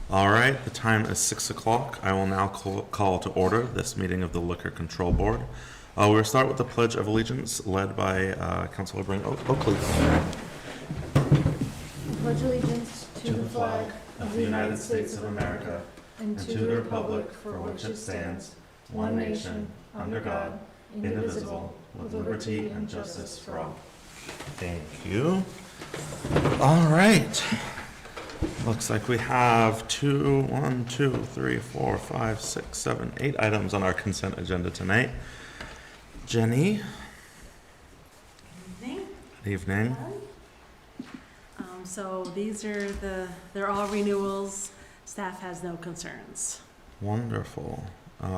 All right, the time is 6 o'clock. I will now call to order this meeting of the Liquor Control Board. We'll start with the Pledge of Allegiance led by Councilor Bryn Oakley. Pledge allegiance to the flag of the United States of America and to the republic for which it stands, one nation, under God, indivisible, with liberty and justice for all. Thank you. All right. Looks like we have 8 items on our consent agenda tonight. Jenny. Good evening. Good evening. So these are they're all renewals. Staff has no concerns. Wonderful.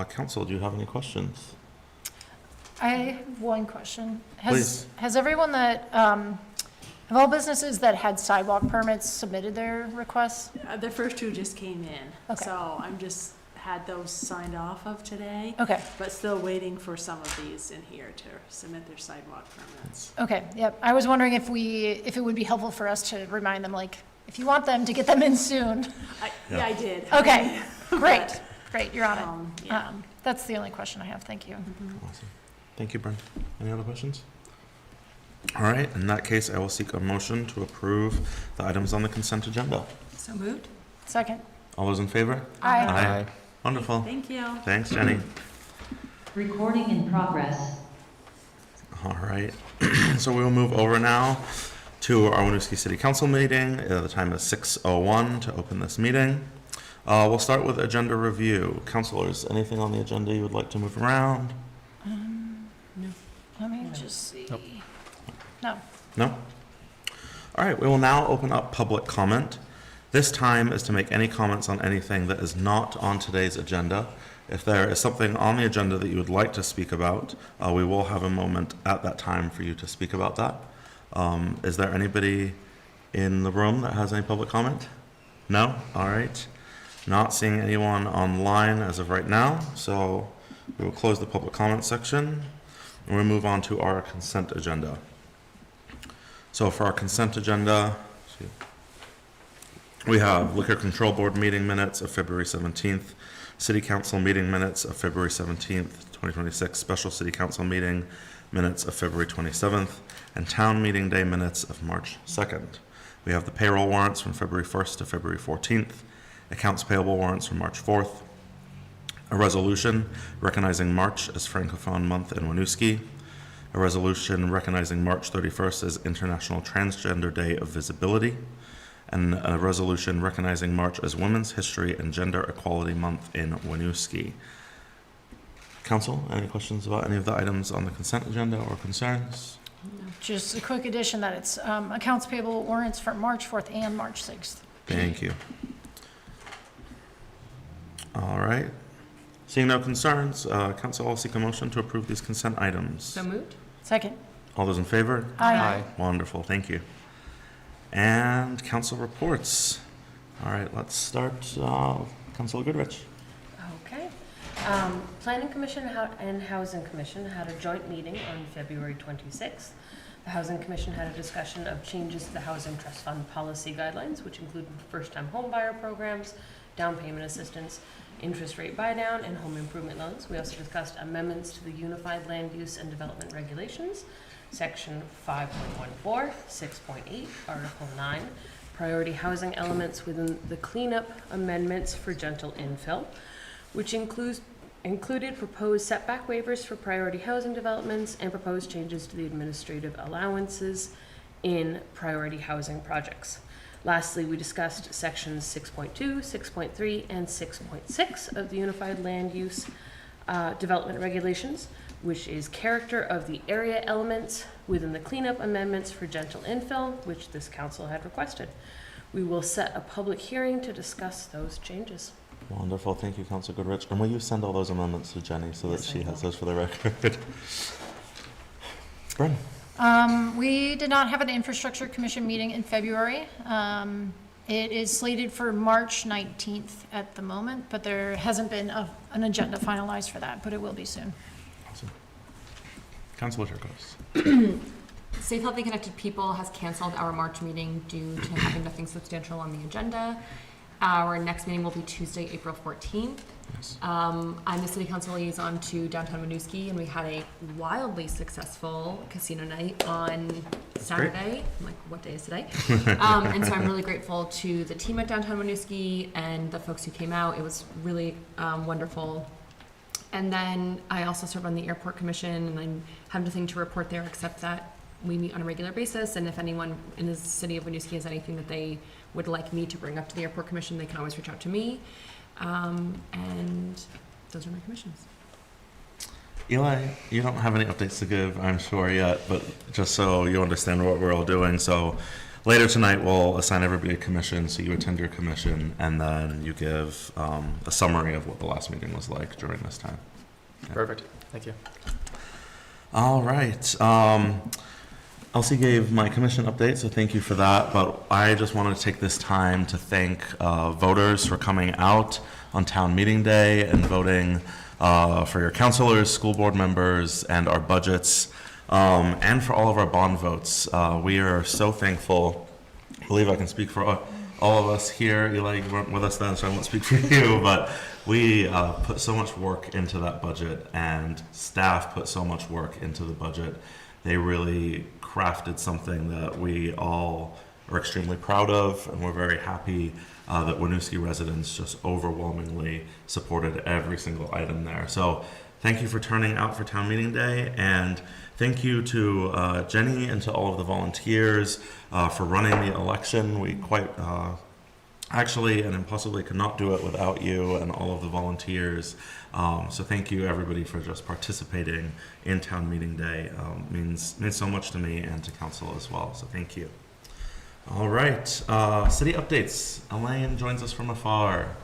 Council, do you have any questions? I have one question. Please. Has everyone that, have all businesses that had sidewalk permits submitted their requests? The first two just came in. Okay. So I'm just had those signed off of today. Okay, But still waiting for some of these in here to submit their sidewalk permits. okay, yep. I was wondering if it would be helpful for us to remind them, like, if you want them to get them in soon. Yeah, I did. Okay, great, great, you're on it. Yeah. That's the only question I have, thank you. Awesome. Thank you, Brent. Any other questions? All right, in that case, I will seek a motion to approve the items on the consent agenda. So moved. Second. All those in favor? Aye. Aye. Wonderful. Thank you. Thanks, Jenny. Recording in progress. All right, so we will move over now to our Winooski City Council meeting. The time is 6:01 to open this meeting. We'll start with agenda review. Councilors, anything on the agenda you would like to move around? Let me just see. Nope. No. No? All right, we will now open up public comment. This time is to make any comments on anything that is not on today's agenda. If there is something on the agenda that you would like to speak about, we will have a moment at that time for you to speak about that. Is there anybody in the room that has any public comment? No? All right. Not seeing anyone online as of right now, so we will close the public comment section and we'll move on to our consent agenda. So for our consent agenda, we have Liquor Control Board meeting minutes of February 17th, City Council meeting minutes of February 17th, 2026, Special City Council meeting minutes of February 27th, and Town Meeting Day minutes of March 2nd. We have the payroll warrants from February 1st to February 14th, accounts payable warrants from March 4th, a resolution recognizing March as Francophone Month in Winooski, a resolution recognizing March 31st as International Transgender Day of Visibility, and a resolution recognizing March as Women's History and Gender Equality Month in Winooski. Council, any questions about any of the items on the consent agenda or concerns? Just a quick addition that it's accounts payable warrants for March 4th and March 6th. Thank you. All right. Seeing no concerns, Council, I'll seek a motion to approve these consent items. So moved. Second. All those in favor? Aye. Wonderful, thank you. And council reports. All right, let's start. Councilor Goodrich. Okay. Planning Commission and Housing Commission had a joint meeting on February 26th. The Housing Commission had a discussion of changes to the Housing Trust Fund policy guidelines, which include first-time home buyer programs, down payment assistance, interest rate buy-down, and home improvement loans. We also discussed amendments to the Unified Land Use and Development Regulations, Section 5.14, 6.8, Article 9, priority housing elements within the cleanup amendments for gentle infill, which included proposed setback waivers for priority housing developments and proposed changes to the administrative allowances in priority housing projects. Lastly, we discussed sections 6.2, 6.3, and 6.6 of the Unified Land Use Development Regulations, which is character of the area elements within the cleanup amendments for gentle infill, which this council had requested. We will set a public hearing to discuss those changes. Wonderful, thank you, Councilor Goodrich. And will you send all those amendments to Jenny so that she has those for the record? Bryn. We did not have an Infrastructure Commission meeting in February. It is slated for March 19th at the moment, but there hasn't been an agenda finalized for that, but it will be soon. Awesome. Councilor Turcos. Safe Healthy Connected People has canceled our March meeting due to having nothing substantial on the agenda. Our next meeting will be Tuesday, April 14th. Yes. I'm the city council liaison to downtown Winooski, and we had a wildly successful casino night on Saturday. I'm like, what day is today? And so I'm really grateful to the team at downtown Winooski and the folks who came out. It was really wonderful. And then I also serve on the airport commission, and I have nothing to report there except that we meet on a regular basis. And if anyone in the city of Winooski has anything that they would like me to bring up to the airport commission, they can always reach out to me. And those are my commissions. Eli, you don't have any updates to give, I'm sure, yet, but just so you understand what we're all doing. So later tonight, we'll assign everybody a commission, so you attend your commission, and then you give a summary of what the last meeting was like during this time. Yeah. Perfect. Thank you. All right. Elsie gave my commission update, so thank you for that. But I just wanted to take this time to thank voters for coming out on town meeting day and voting for your councilors, school board members, and our budgets, and for all of our bond votes. We are so thankful. I believe I can speak for all of us here. Eli, you weren't with us then, so I won't speak for you, but we put so much work into that budget, and staff put so much work into the budget. They really crafted something that we all are extremely proud of, and we're very happy that Winooski residents just overwhelmingly supported every single item there. So thank you for turning out for town meeting day, and thank you to Jenny and to all of the volunteers for running the election. We quite actually and impossibly could not do it without you and all of the volunteers. So thank you everybody for just participating in town meeting day. Means so much to me and to council as well. So thank you. All right, city updates. Elaine joins us from afar.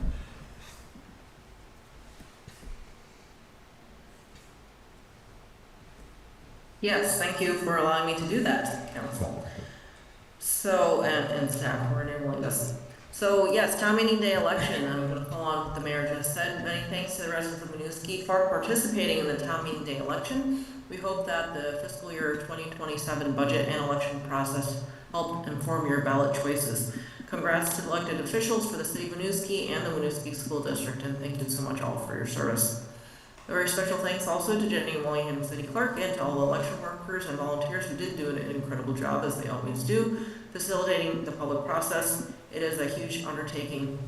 Yes, thank you for allowing me to do that, council. So, and staff for enabling us. So yes, town meeting day election, I'm going to follow on what the mayor just said. Many thanks to the residents of Winooski for participating in the town meeting day election. We hope that the fiscal year 2027 budget and election process help inform your ballot choices. Congrats to elected officials for the city of Winooski and the Winooski School District, and thank you so much all for your service. A very special thanks also to Jenny Willingham, City Clerk, and to all the election workers and volunteers who did do an incredible job, as they always do, facilitating the public process. It is a huge undertaking.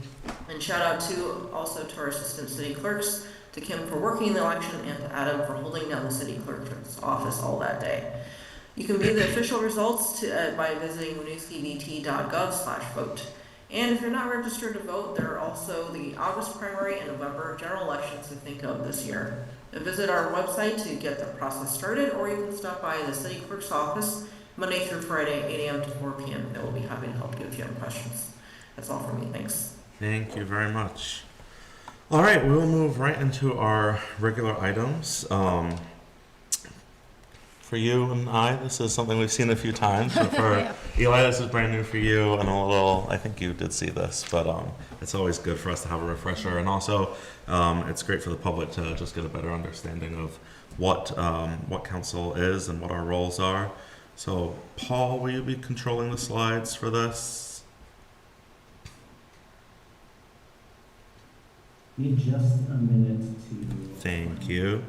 And shout out to also to our assistant city clerks, to Kim for working the election, and to Adam for holding down the city clerk's office all that day. You can view the official results by visiting winooskivt.gov/vote. And if you're not registered to vote, there are also the August primary and November general elections to think of this year. Visit our website to get the process started, or you can stop by the city clerk's office Monday through Friday, 8 a.m. to 4 p.m. They will be happy to help you if you have questions. That's all from me. Thanks. Thank you very much. All right, we will move right into our regular items. For you and I, this is something we've seen a few times. But for Yeah. Eli, this is brand new for you, and a little, I think you did see this, but it's always good for us to have a refresher. And also, it's great for the public to just get a better understanding of what council is and what our roles are. So, Paul, will you be controlling the slides for this? Need just a minute to. Thank you.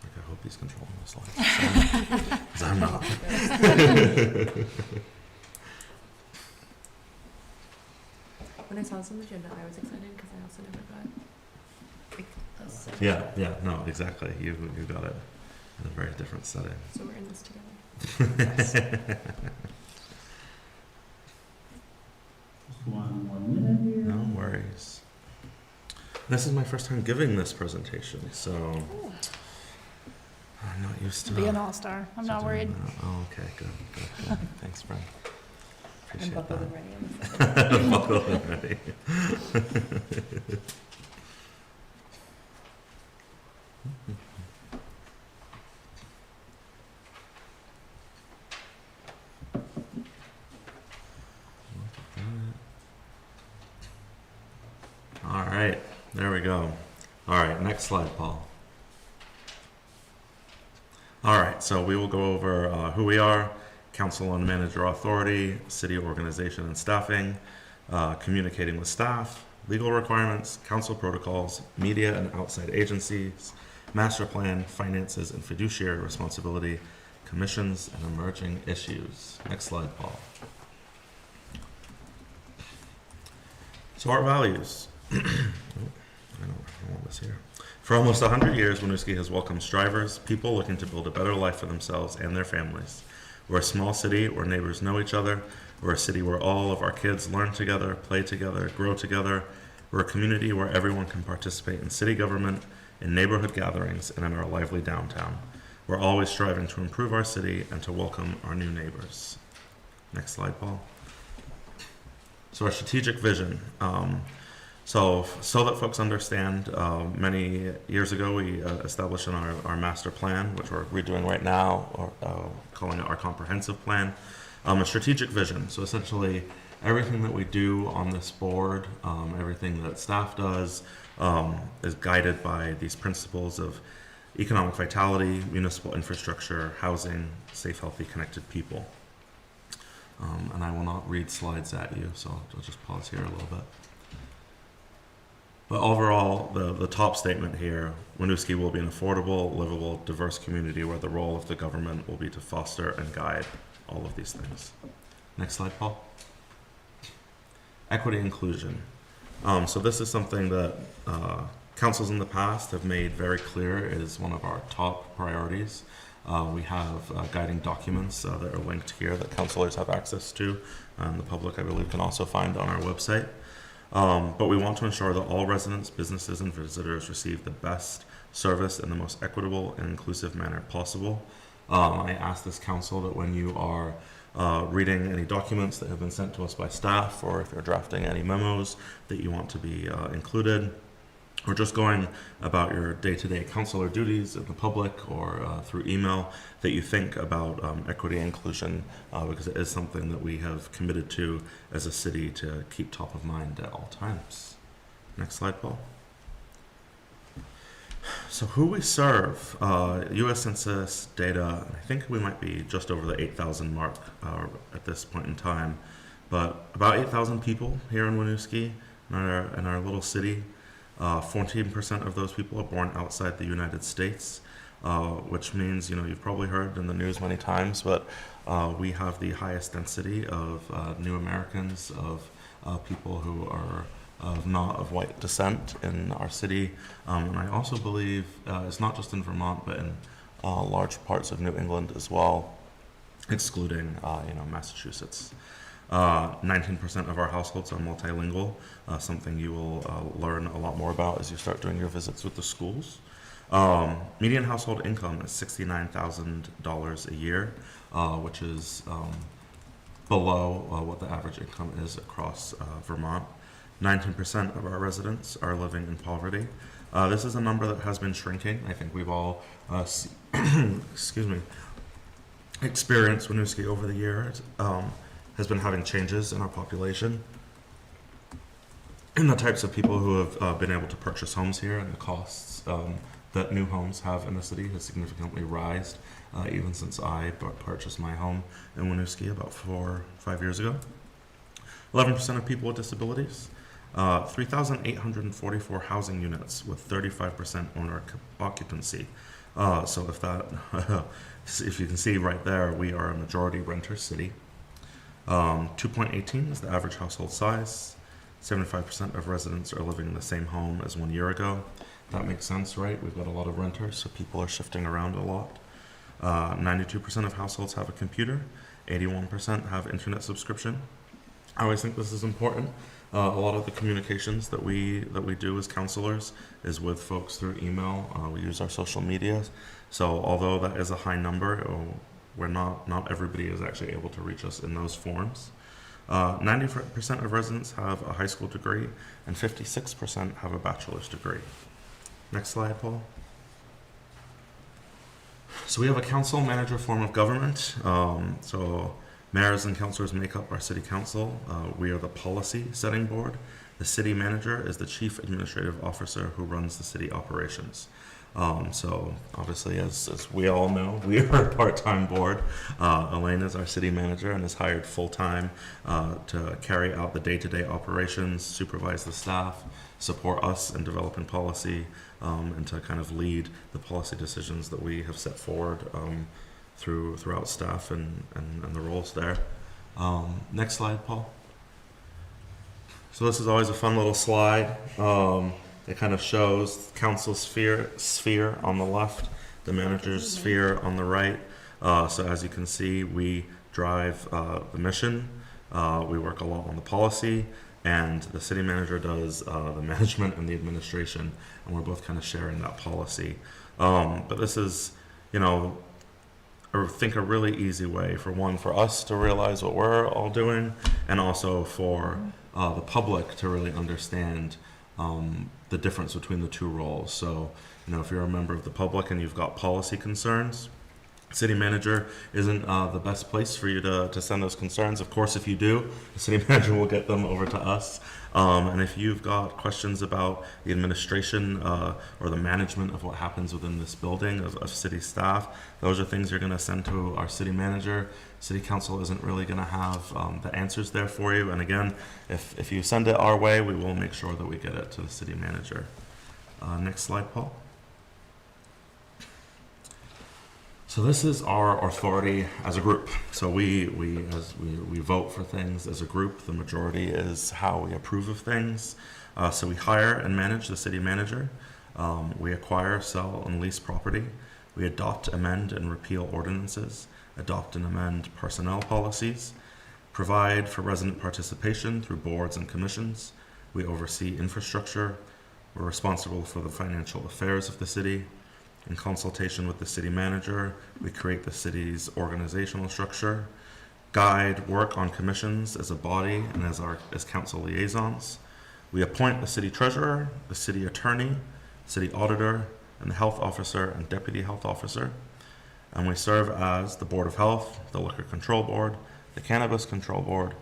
I hope he's controlling the slides. 'Cause I'm not. When I saw this on the agenda, I was excited because I also never got this. Yeah, no, exactly. You got it in a very different setting. So we're in this together. Just 1 more minute here. No worries. This is my first time giving this presentation, so I'm not used to Be an all-star. I'm not worried. Oh, okay, good. Thanks, Brent. I'm Appreciate buckled that. and ready. Buckled and ready. All right, there we go. All right, next slide, Paul. All right, so we will go over who we are, council and manager authority, city organization and staffing, communicating with staff, legal requirements, council protocols, media and outside agencies, master plan, finances and fiduciary responsibility, commissions and emerging issues. Next slide, Paul. So our values. I don't want this here. For almost 100 years, Winooski has welcomed strivers, people looking to build a better life for themselves and their families. We're a small city where neighbors know each other. We're a city where all of our kids learn together, play together, grow together. We're a community where everyone can participate in city government, in neighborhood gatherings, and in our lively downtown. We're always striving to improve our city and to welcome our new neighbors. Next slide, Paul. So our strategic vision. So that folks understand, many years ago we established in our master plan, which we're redoing right now, or calling it our comprehensive plan, a strategic vision. So essentially, everything that we do on this board, everything that staff does, is guided by these principles of economic vitality, municipal infrastructure, housing, safe, healthy, connected people. And I will not read slides at you, so I'll just pause here a little bit. But overall, the top statement here, Winooski will be an affordable, livable, diverse community where the role of the government will be to foster and guide all of these things. Next slide, Paul. Equity inclusion. So this is something that councils in the past have made very clear is one of our top priorities. We have guiding documents that are linked here that councilors have access to, and the public, I believe, can also find on our website. But we want to ensure that all residents, businesses, and visitors receive the best service in the most equitable and inclusive manner possible. I ask this council that when you are reading any documents that have been sent to us by staff, or if you're drafting any memos that you want to be included, or just going about your day-to-day councilor duties in the public or through email, that you think about equity and inclusion, because it is something that we have committed to as a city to keep top of mind at all times. Next slide, Paul. So who we serve, U.S. Census data, I think we might be just over the 8,000 mark at this point in time, but about 8,000 people here in Winooski, in our little city. 14% of those people are born outside the United States, which means, you've probably heard in the news many times, but we have the highest density of new Americans, of people who are not of white descent in our city. And I also believe it's not just in Vermont, but in large parts of New England as well, excluding, Massachusetts. 19% of our households are multilingual, something you will learn a lot more about as you start doing your visits with the schools. Median household income is $69,000 a year, which is below what the average income is across Vermont. 19% of our residents are living in poverty. This is a number that has been shrinking. I think we've all experienced Winooski over the years. Has been having changes in our population and the types of people who have been able to purchase homes here, and the costs that new homes have in the city has significantly risen, even since I purchased my home in Winooski about 4 or 5 years ago. 11% of people with disabilities, 3,844 housing units with 35% owner occupancy. So if you can see right there, we are a majority renter city. 2.18 is the average household size. 75% of residents are living in the same home as 1 year ago. That makes sense, right? We've got a lot of renters, so people are shifting around a lot. 92% of households have a computer. 81% have internet subscription. I always think this is important. A lot of the communications that we do as counselors is with folks through email. We use our social media. So although that is a high number, not everybody is actually able to reach us in those forms. 90% of residents have a high school degree, and 56% have a bachelor's degree. Next slide, Paul. So we have a council manager form of government. So mayors and councilors make up our city council. We are the policy setting board. The city manager is the chief administrative officer who runs the city operations. So obviously, as we all know, we are a part-time board. Elaine is our city manager and is hired full-time to carry out the day-to-day operations, supervise the staff, support us in developing policy, and to kind of lead the policy decisions that we have set forward throughout staff and the roles there. Next slide, Paul. So this is always a fun little slide. It kind of shows council sphere on the left, the manager's sphere on the right. So as you can see, we drive the mission. We work a lot on the policy, and the city manager does the management and the administration, and we're both kind of sharing that policy. But this is, you know, I think a really easy way for us to realize what we're all doing, and also for the public to really understand the difference between the two roles. So, you know, if you're a member of the public and you've got policy concerns, city manager isn't the best place for you to send those concerns. Of course, if you do, the city manager will get them over to us. And if you've got questions about the administration or the management of what happens within this building of city staff, those are things you're going to send to our city manager. City council isn't really going to have the answers there for you. And again, if you send it our way, we will make sure that we get it to the city manager. Next slide, Paul. So this is our authority as a group. So we vote for things as a group. The majority is how we approve of things. So we hire and manage the city manager. We acquire, sell, and lease property. We adopt, amend, and repeal ordinances. Adopt and amend personnel policies. Provide for resident participation through boards and commissions. We oversee infrastructure. We're responsible for the financial affairs of the city. In consultation with the city manager, we create the city's organizational structure, guide work on commissions as a body and as council liaisons. We appoint the city treasurer, the city attorney, city auditor, and the health officer and deputy health officer. And we serve as the Board of Health, the Liquor Control Board, the Cannabis Control Board,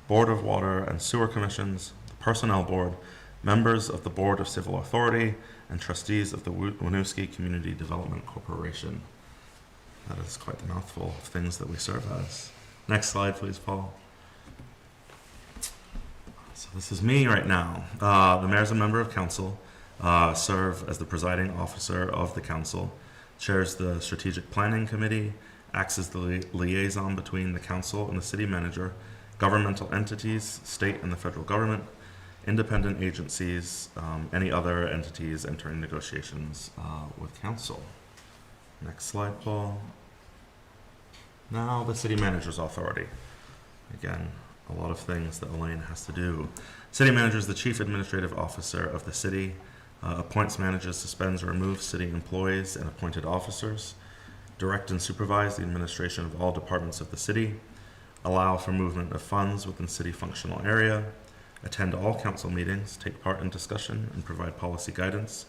Board of Water and Sewer Commissions, the Personnel Board, members of the Board of Civil Authority, and trustees of the Winooski Community Development Corporation. That is quite the mouthful of things that we serve as. Next slide, please, Paul. So this is me right now. The mayor's a member of council, serve as the presiding officer of the council, chairs the strategic planning committee, acts as the liaison between the council and the city manager, governmental entities, state and the federal government, independent agencies, any other entities entering negotiations with council. Next slide, Paul. Now the city manager's authority. Again, a lot of things that Elaine has to do. City manager is the chief administrative officer of the city, appoints, manages, suspends, or removes city employees and appointed officers, direct and supervise the administration of all departments of the city, allow for movement of funds within city functional area, attend all council meetings, take part in discussion, and provide policy guidance,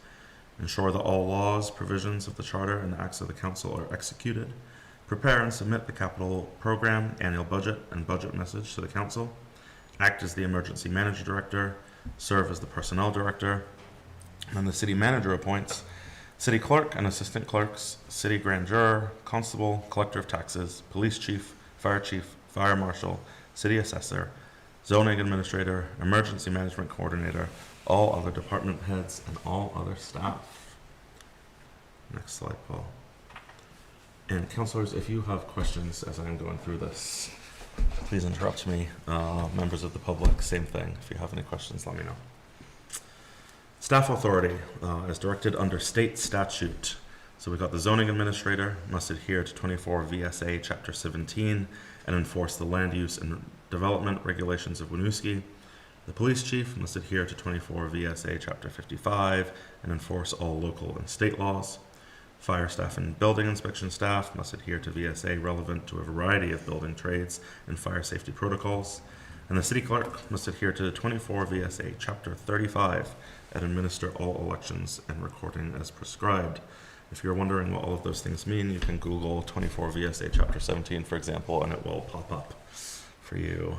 ensure that all laws, provisions of the charter, and acts of the council are executed, prepare and submit the capital program, annual budget, and budget message to the council, act as the emergency manager director, serve as the personnel director, and the city manager appoints city clerk and assistant clerks, city grand juror, constable, collector of taxes, police chief, fire marshal, city assessor, zoning administrator, emergency management coordinator, all other department heads, and all other staff. Next slide, Paul. And councillors, if you have questions as I'm going through this, please interrupt me. Members of the public, same thing. If you have any questions, let me know. Staff authority is directed under state statute. So we've got the zoning administrator must adhere to 24 VSA Chapter 17 and enforce the land use and development regulations of Winooski. The police chief must adhere to 24 VSA Chapter 55 and enforce all local and state laws. Fire staff and building inspection staff must adhere to VSA relevant to a variety of building trades and fire safety protocols. And the city clerk must adhere to 24 VSA Chapter 35 and administer all elections and recording as prescribed. If you're wondering what all of those things mean, you can Google 24 VSA Chapter 17, for example, and it will pop up for you.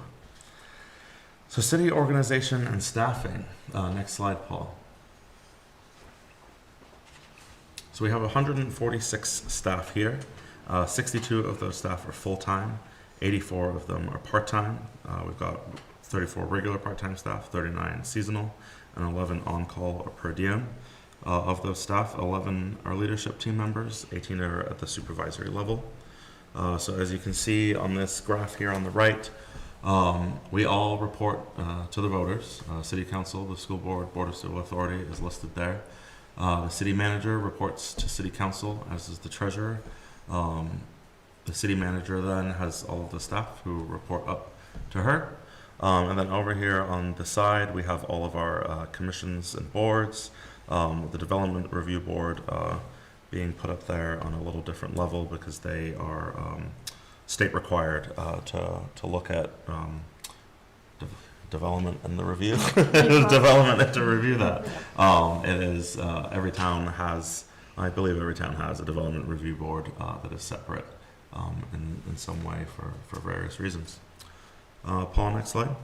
So city organization and staffing. Next slide, Paul. So we have 146 staff here. 62 of those staff are full-time, 84 of them are part-time. We've got 34 regular part-time staff, 39 seasonal, and 11 on-call or per diem. Of those staff, 11 are leadership team members, 18 are at the supervisory level. So as you can see on this graph here on the right, we all report to the voters. City Council, the School Board, Board of Civil Authority is listed there. The City Manager reports to City Council, as is the Treasurer. The City Manager then has all of the staff who report up to her. And then over here on the side, we have all of our commissions and boards. The Development Review Board being put up there on a little different level because they are state required to look at development and the review. Development and to review that. It is, every town has, I believe every town has a Development Review Board that is separate in some way for various reasons. Paul, next slide.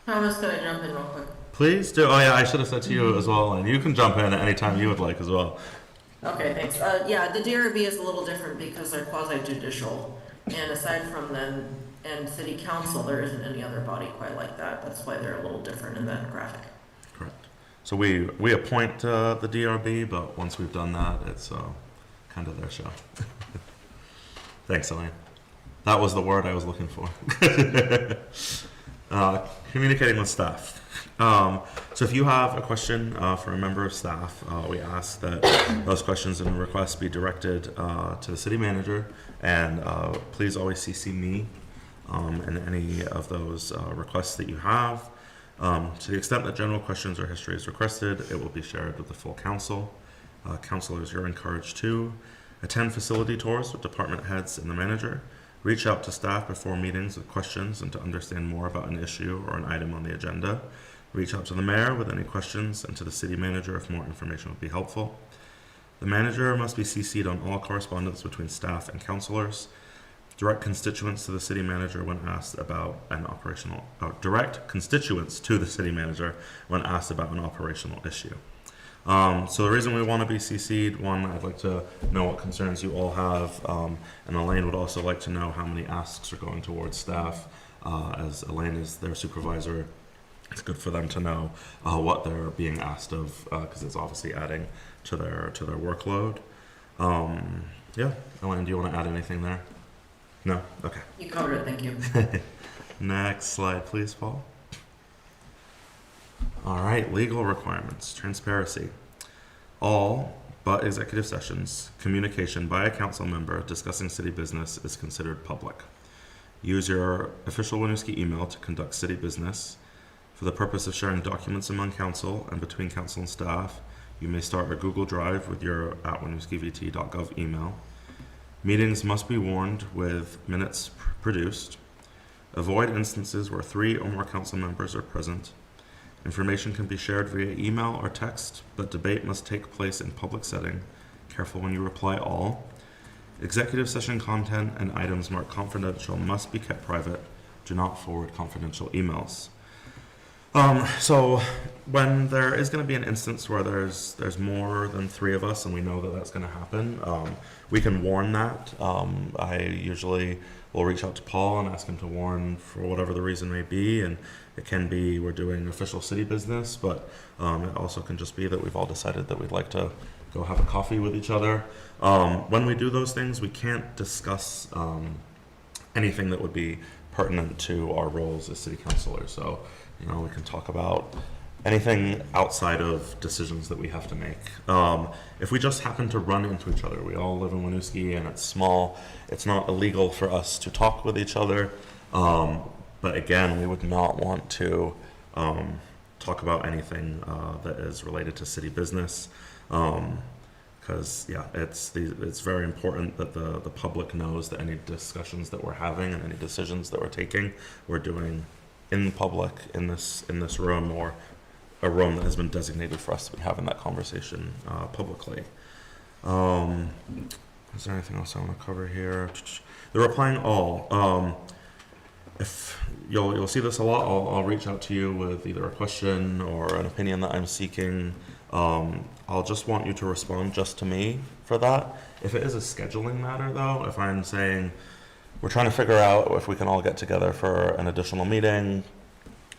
Thomas, can I jump in real quick? Please do. Oh yeah, I should have said to you as well, and you can jump in at any time you would like as well. Okay, thanks. Yeah, the DRB is a little different because they're quasi-judicial, and aside from them and City Council, there isn't any other body quite like that. That's why they're a little different in that graphic. Correct. So we appoint the DRB, but once we've done that, it's kind of their show. Thanks, Elaine. That was the word I was looking for. Communicating with staff. So if you have a question for a member of staff, we ask that those questions and requests be directed to the City Manager, and please always CC me in any of those requests that you have. To the extent that general questions or history is requested, it will be shared with the full council. Councilors, you're encouraged to attend facility tours with department heads and the manager. Reach out to staff before meetings with questions and to understand more about an issue or an item on the agenda. Reach out to the mayor with any questions and to the city manager if more information would be helpful. The manager must be CC'd on all correspondence between staff and councilors. Direct constituents to the city manager when asked about an operational, direct constituents to the city manager when asked about an operational issue. So the reason we want to be CC'd, one, I'd like to know what concerns you all have, and Elaine would also like to know how many asks are going towards staff. As Elaine is their supervisor, it's good for them to know what they're being asked of, because it's obviously adding to their workload. Yeah, Elaine, do you want to add anything there? No? Okay. You covered it, thank you. Next slide, please, Paul. All right, legal requirements, transparency. All but executive sessions, communication by a council member discussing city business is considered public. Use your official Winooski email to conduct city business. For the purpose of sharing documents among council and between council and staff, you may start a Google Drive with your @winooskivt.gov email. Meetings must be warned with minutes produced. Avoid instances where 3 or more council members are present. Information can be shared via email or text, but debate must take place in public setting. Careful when you reply all. Executive session content and items marked confidential must be kept private. Do not forward confidential emails. So when there is going to be an instance where there's more than 3 of us and we know that that's going to happen, we can warn that. I usually will reach out to Paul and ask him to warn for whatever the reason may be, and it can be we're doing official city business, but it also can just be that we've all decided that we'd like to go have a coffee with each other. When we do those things, we can't discuss anything that would be pertinent to our roles as city councilors. So, we can talk about anything outside of decisions that we have to make. If we just happen to run into each other, we all live in Winooski and it's small, it's not illegal for us to talk with each other. But again, we would not want to talk about anything that is related to city business. Because it's very important that the public knows that any discussions that we're having and any decisions that we're taking, we're doing in public, in this room, or a room that has been designated for us to be having that conversation publicly. Is there anything else I want to cover here? They're replying all. If you'll see this a lot, I'll reach out to you with either a question or an opinion that I'm seeking. I'll just want you to respond just to me for that. If it is a scheduling matter, though, if I'm saying we're trying to figure out if we can all get together for an additional meeting,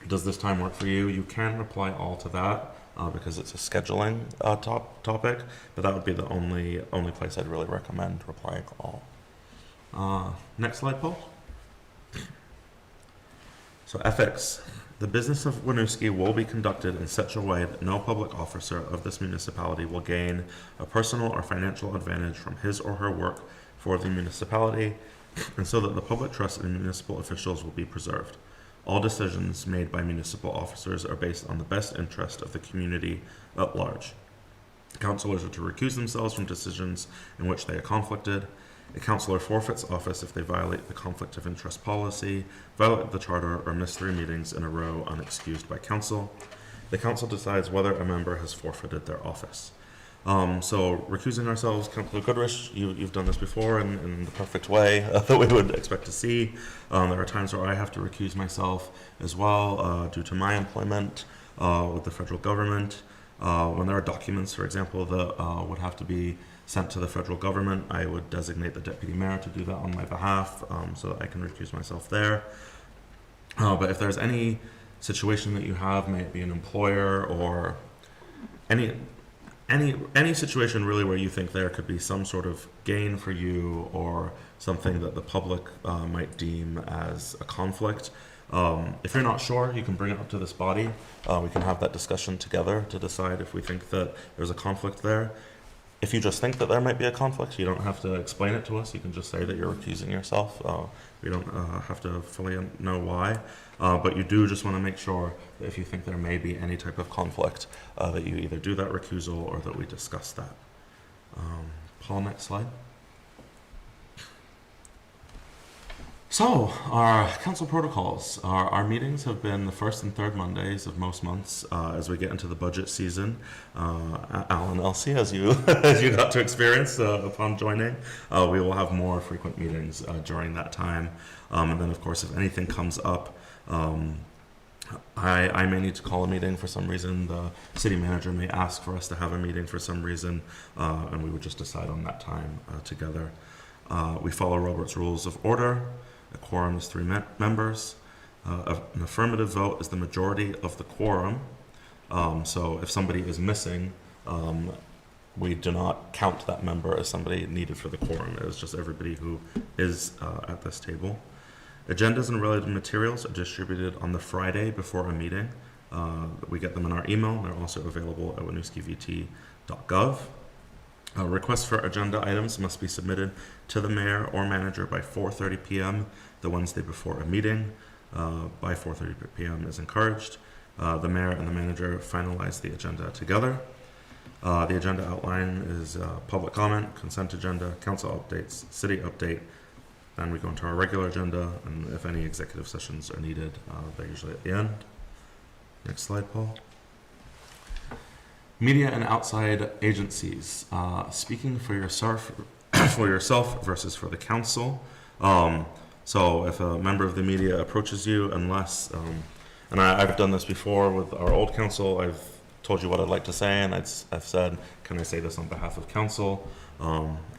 does this time work for you? You can reply all to that because it's a scheduling topic, but that would be the only place I'd really recommend replying all. Next slide, Paul. So ethics. The business of Winooski will be conducted in such a way that no public officer of this municipality will gain a personal or financial advantage from his or her work for the municipality, and so that the public trust in municipal officials will be preserved. All decisions made by municipal officers are based on the best interest of the community at large. Councilors are to recuse themselves from decisions in which they are conflicted. A councillor forfeits office if they violate the conflict of interest policy, violate the charter, or miss 3 meetings in a row unexcused by council. The council decides whether a member has forfeited their office. So recusing ourselves, Councillor Goodrich, you've done this before in the perfect way that we would expect to see. There are times where I have to recuse myself as well due to my employment with the federal government. When there are documents, for example, that would have to be sent to the federal government, I would designate the deputy mayor to do that on my behalf so that I can recuse myself there. But if there's any situation that you have, may it be an employer or any situation really where you think there could be some sort of gain for you or something that the public might deem as a conflict. If you're not sure, you can bring it up to this body. We can have that discussion together to decide if we think that there's a conflict there. If you just think that there might be a conflict, you don't have to explain it to us. You can just say that you're recusing yourself. We don't have to fully know why. But you do just want to make sure that if you think there may be any type of conflict, that you either do that recusal or that we discuss that. Paul, next slide. So, our council protocols. Our meetings have been the first and third Mondays of most months as we get into the budget season. Alan, Elsie, as you got to experience upon joining, we will have more frequent meetings during that time. And then, of course, if anything comes up, I may need to call a meeting for some reason. The city manager may ask for us to have a meeting for some reason, and we would just decide on that time together. We follow Robert's Rules of Order. A quorum is 3 members. An affirmative vote is the majority of the quorum. So if somebody is missing, we do not count that member as somebody needed for the quorum. It is just everybody who is at this table. Agendas and related materials are distributed on the Friday before a meeting. We get them in our email. They're also available at winooskivt.gov. Requests for agenda items must be submitted to the mayor or manager by 4:30 p.m. the Wednesday before a meeting. By 4:30 p.m. is encouraged. The mayor and the manager finalize the agenda together. The agenda outline is public comment, consent agenda, council updates, city update. Then we go into our regular agenda, and if any executive sessions are needed, they're usually at the end. Next slide, Paul. Media and outside agencies. Speaking for yourself versus for the council. So if a member of the media approaches you, unless, and I've done this before with our old council, I've told you what I'd like to say, and I've said, can I say this on behalf of council?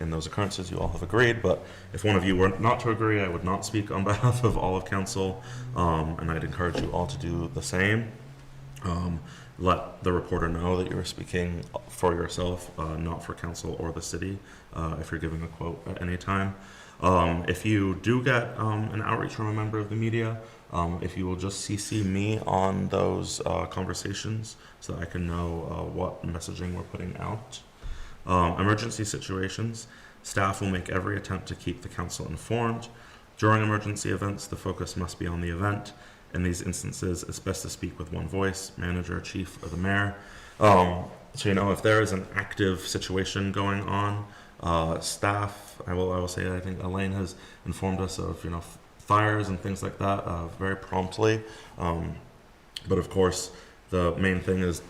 In those occurrences, you all have agreed, but if one of you were not to agree, I would not speak on behalf of all of council, and I'd encourage you all to do the same. Let the reporter know that you're speaking for yourself, not for council or the city, if you're giving a quote at any time. If you do get an outreach from a member of the media, if you will just CC me on those conversations so that I can know what messaging we're putting out. Emergency situations. Staff will make every attempt to keep the council informed. During emergency events, the focus must be on the event. In these instances, it's best to speak with one voice, manager, chief, or the mayor. So, if there is an active situation going on, staff, I will say, I think Elaine has informed us of, fires and things like that very promptly. But of course, the main thing is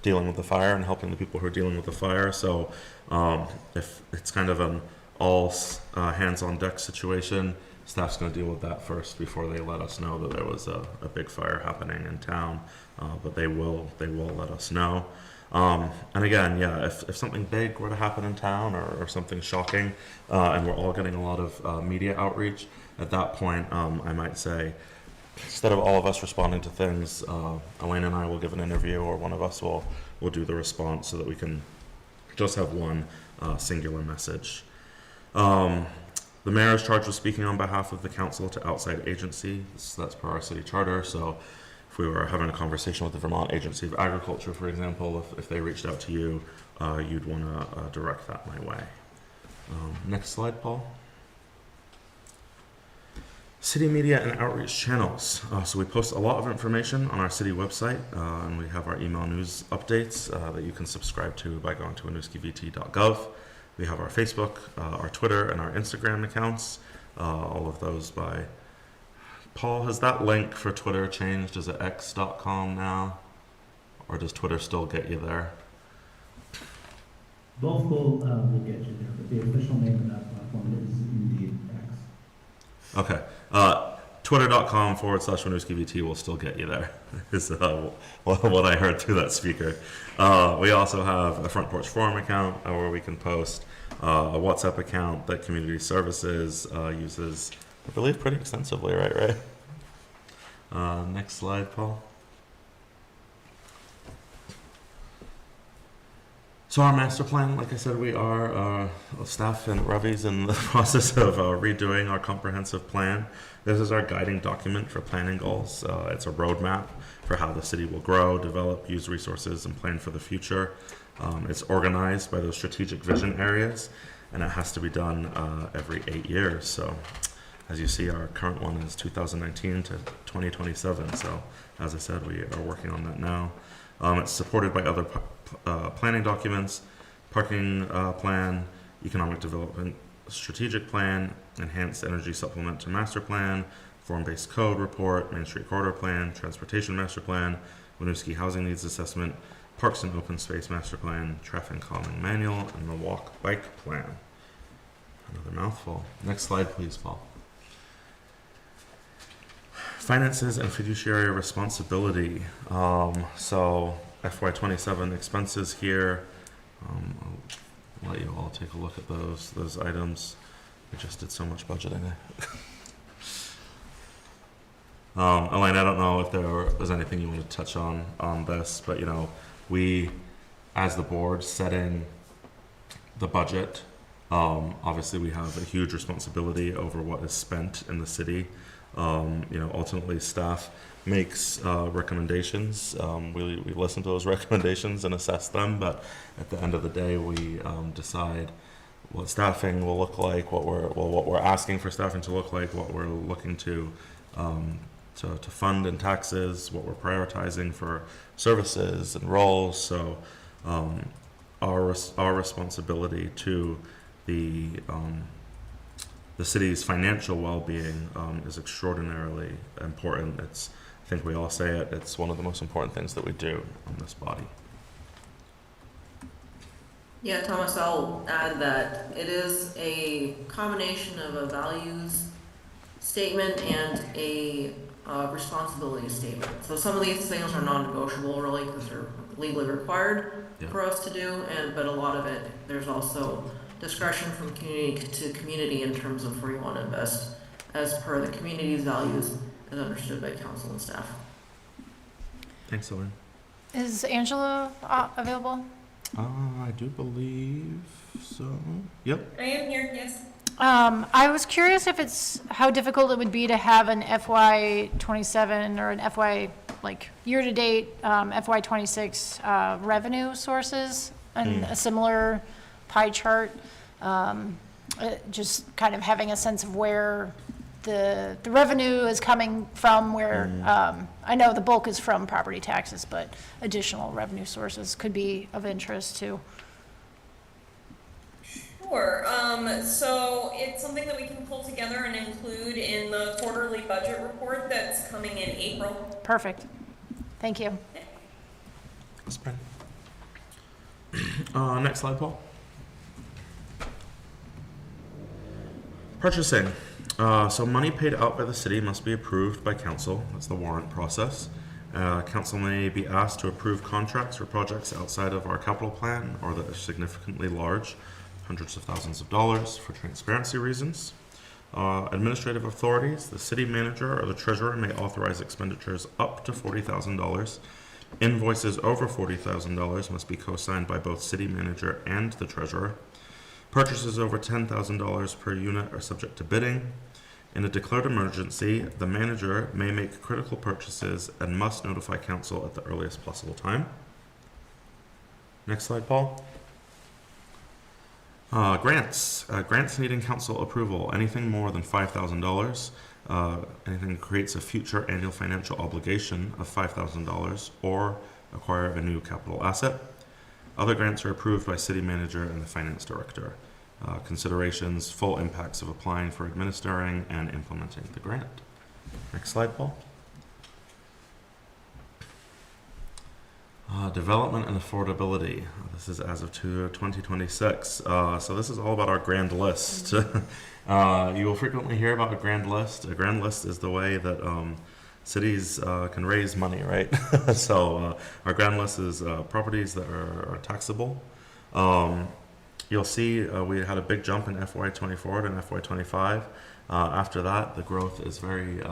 dealing with the fire and helping the people who are dealing with the fire. So if it's kind of an all hands on deck situation, staff's going to deal with that first before they let us know that there was a big fire happening in town, but they will let us know. And again, yeah, if something big were to happen in town or something shocking, and we're all getting a lot of media outreach, at that point, I might say, instead of all of us responding to things, Elaine and I will give an interview, or one of us will do the response so that we can just have one singular message. The mayor is charged with speaking on behalf of the council to outside agencies. That's per our city charter. So if we were having a conversation with the Vermont Agency of Agriculture, for example, if they reached out to you, you'd want to direct that my way. Next slide, Paul. City media and outreach channels. So we post a lot of information on our city website, and we have our email news updates that you can subscribe to by going to winooskivt.gov. We have our Facebook, our Twitter, and our Instagram accounts. All of those by Paul. Has that link for Twitter changed? Is it x.com now? Or does Twitter still get you there? Both will get you there, but the official name of that platform is indeed X. Okay. Twitter.com/WinooskiVT will still get you there, is what I heard through that speaker. We also have a Front Porch Forum account where we can post, a WhatsApp account that Community Services uses, I believe, pretty extensively, right? Next slide, Paul. So our master plan, like I said, we are staff and Ravi's in the process of redoing our comprehensive plan. This is our guiding document for planning goals. It's a roadmap for how the city will grow, develop, use resources, and plan for the future. It's organized by those strategic vision areas, and it has to be done every 8 years. So as you see, our current one is 2019 to 2027. So as I said, we are working on that now. It's supported by other planning documents, parking plan, economic development strategic plan, enhanced energy supplement to master plan, form-based code report, Main Street corridor plan, transportation master plan, Winooski housing needs assessment, parks and open space master plan, traffic calming manual, and the walk bike plan. Another mouthful. Next slide, please, Paul. Finances and fiduciary responsibility. So FY27 expenses here. I'll let you all take a look at those items. We just did so much budgeting. Elaine, I don't know if there's anything you want to touch on this, but we, as the board, setting the budget, obviously we have a huge responsibility over what is spent in the city. Ultimately staff makes recommendations. We listen to those recommendations and assess them, but at the end of the day, we decide what staffing will look like, what we're asking for staffing to look like, what we're looking to fund in taxes, what we're prioritizing for services and roles. So our responsibility to the city's financial well-being is extraordinarily important. I think we all say it, it's one of the most important things that we do on this body. Yeah, Thomas, I'll add that it is a combination of a values statement and a responsibility statement. So some of these things are non-negotiable, really, because they're legally required for us to do, but a lot of it, there's also discretion from community to community in terms of where you want to invest as per the community's values as understood by council and staff. Thanks, Elaine. Is Angela available? I do believe so. Yep. I am here, yes. I was curious how difficult it would be to have an FY27 or an FY, year-to-date FY26 revenue sources and a similar pie chart. Just kind of having a sense of where the revenue is coming from, where I know the bulk is from property taxes, but additional revenue sources could be of interest too. Sure. So it's something that we can pull together and include in the quarterly budget report that's coming in April. Perfect. Thank you. That's fine. Next slide, Paul. Purchasing. So money paid out by the city must be approved by council. That's the warrant process. Council may be asked to approve contracts for projects outside of our capital plan or that are significantly large, hundreds of thousands of dollars, for transparency reasons. Administrative authorities, the city manager or the treasurer may authorize expenditures up to $40,000. Invoices over $40,000 must be co-signed by both city manager and the treasurer. Purchases over $10,000 per unit are subject to bidding. In a declared emergency, the manager may make critical purchases and must notify council at the earliest possible time. Next slide, Paul. Grants. Grants needing council approval. Anything more than $5,000. Anything that creates a future annual financial obligation of $5,000 or acquire a new capital asset. Other grants are approved by city manager and the finance director. Considerations, full impacts of applying for, administering, and implementing the grant. Next slide, Paul. Development and affordability. This is as of 2026. So this is all about our grand list. You will frequently hear about a grand list. A grand list is the way that cities can raise money, right? So our grand list is properties that are taxable. You'll see we had a big jump in FY24 and FY25. After that, the growth is very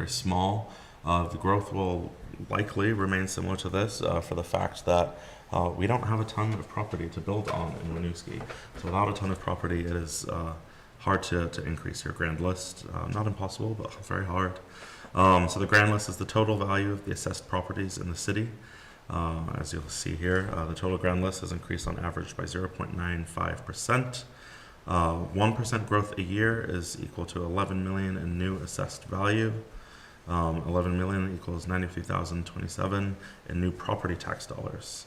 small. The growth will likely remain similar to this for the fact that we don't have a ton of property to build on in Winooski. So without a ton of property, it is hard to increase your grand list. Not impossible, but very hard. So the grand list is the total value of the assessed properties in the city. As you'll see here, the total grand list has increased on average by 0.95%. 1% growth a year is equal to 11 million in new assessed value. 11 million equals 93,027 in new property tax dollars.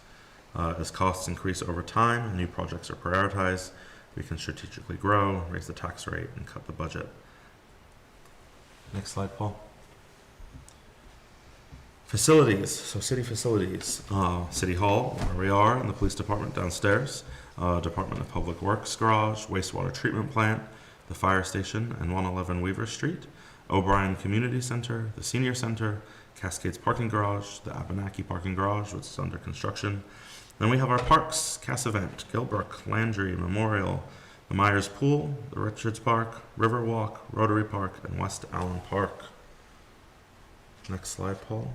As costs increase over time and new projects are prioritized, we can strategically grow, raise the tax rate, and cut the budget. Next slide, Paul. Facilities, so city facilities. City Hall, where we are, and the police department downstairs. Department of Public Works garage, wastewater treatment plant, the fire station, and 111 Weaver Street. O'Brien Community Center, the Senior Center, Cascades Parking Garage, the Abenaki Parking Garage, which is under construction. Then we have our parks, Cass Event, Gilbrook, Landry, Memorial, the Myers Pool, the Richards Park, Riverwalk, Rotary Park, and West Allen Park. Next slide, Paul.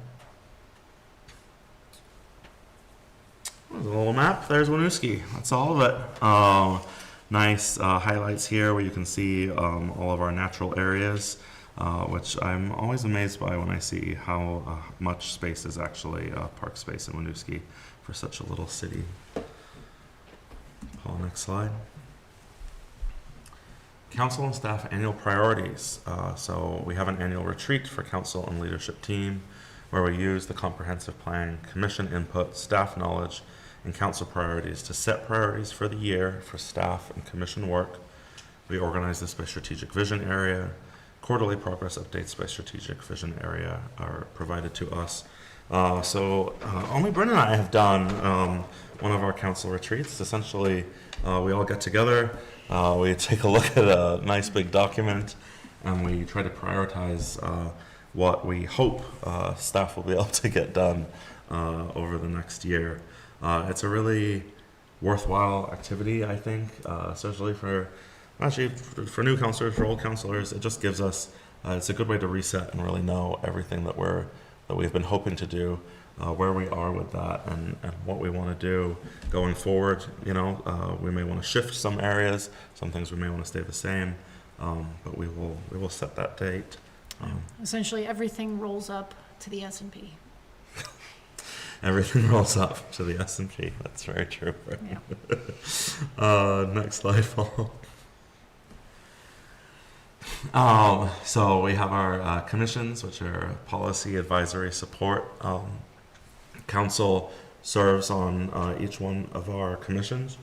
There's a little map. There's Winooski. That's all of it. Nice highlights here where you can see all of our natural areas. Which I'm always amazed by when I see how much space is actually park space in Winooski for such a little city. Paul, next slide. Council and staff annual priorities. So we have an annual retreat for council and leadership team where we use the comprehensive plan, commission input, staff knowledge, and council priorities to set priorities for the year for staff and commission work. We organize this by strategic vision area. Quarterly progress updates by strategic vision area are provided to us. So only Brenda and I have done one of our council retreats. Essentially, we all get together, we take a look at a nice big document, and we try to prioritize what we hope staff will be able to get done over the next year. It's a really worthwhile activity, I think, especially for new counselors, for old counselors. It just gives us, it's a good way to reset and really know everything that we've been hoping to do, where we are with that, and what we want to do going forward. You know, we may want to shift some areas, some things we may want to stay the same, but we will set that date. Essentially, everything rolls up to the S&P. Everything rolls up to the S&P. That's very true. Yeah. Next slide, Paul. So we have our commissions, which are policy, advisory, support. Council serves on each one of our commissions.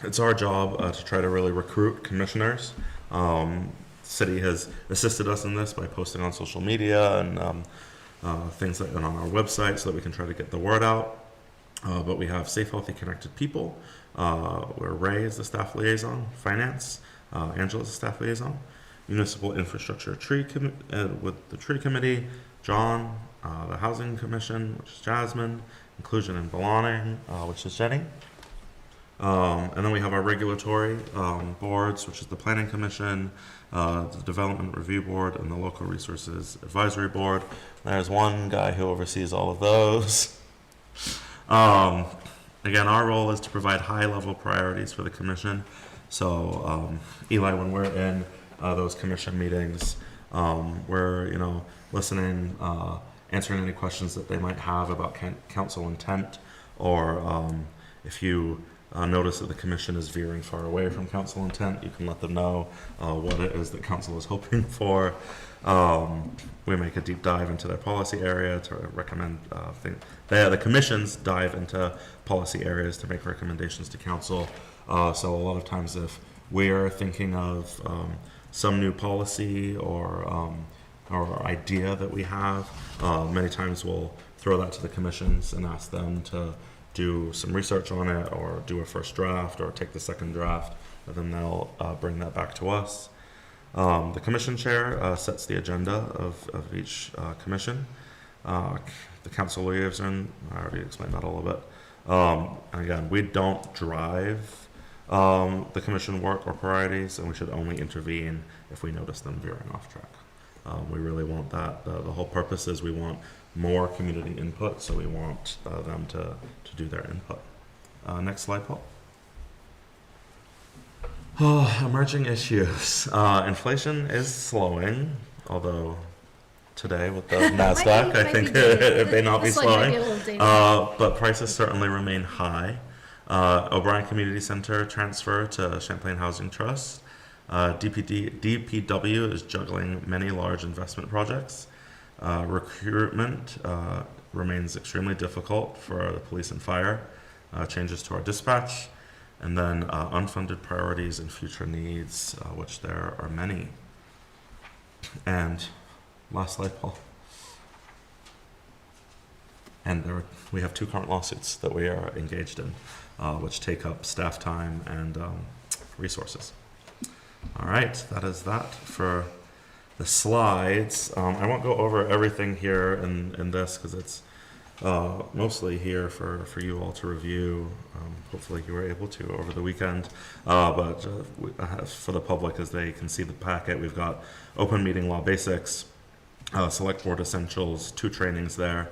It's our job to try to really recruit commissioners. City has assisted us in this by posting on social media and things like, and on our website so that we can try to get the word out. But we have Safe, Healthy, Connected People, where Ray is the staff liaison, finance. Angela is the staff liaison, municipal infrastructure with the tree committee, John, the Housing Commission, which is Jasmine, Inclusion and Belonging, which is Jenny. And then we have our regulatory boards, which is the Planning Commission, the Development Review Board, and the Local Resources Advisory Board. There's one guy who oversees all of those. Again, our role is to provide high-level priorities for the commission. So, Eli, when we're in those commission meetings, we're listening, answering any questions that they might have about council intent, or if you notice that the commission is veering far away from council intent, you can let them know what it is that council is hoping for. We make a deep dive into their policy area to recommend things. The commissions dive into policy areas to make recommendations to council. So a lot of times if we're thinking of some new policy or idea that we have, many times we'll throw that to the commissions and ask them to do some research on it, or do a first draft, or take the second draft, and then they'll bring that back to us. The commission chair sets the agenda of each commission. The council liaison, I already explained that a little bit. And again, we don't drive the commission work or priorities, and we should only intervene if we notice them veering off track. We really want that. The whole purpose is we want more community input, so we want them to do their input. Next slide, Paul. Emerging issues. Inflation is slowing, although today with the NASDAQ, I think it may not be slowing. But prices certainly remain high. O'Brien Community Center transfer to Champlain Housing Trust. DPW is juggling many large investment projects. Recruitment remains extremely difficult for the police and fire. Changes to our dispatch. And then unfunded priorities and future needs, which there are many. And last slide, Paul. And we have 2 current lawsuits that we are engaged in, which take up staff time and resources. All right, that is that for the slides. I won't go over everything here in this because it's mostly here for you all to review. Hopefully you were able to over the weekend. But for the public, as they can see the packet, we've got open meeting law basics, select board essentials, 2 trainings there.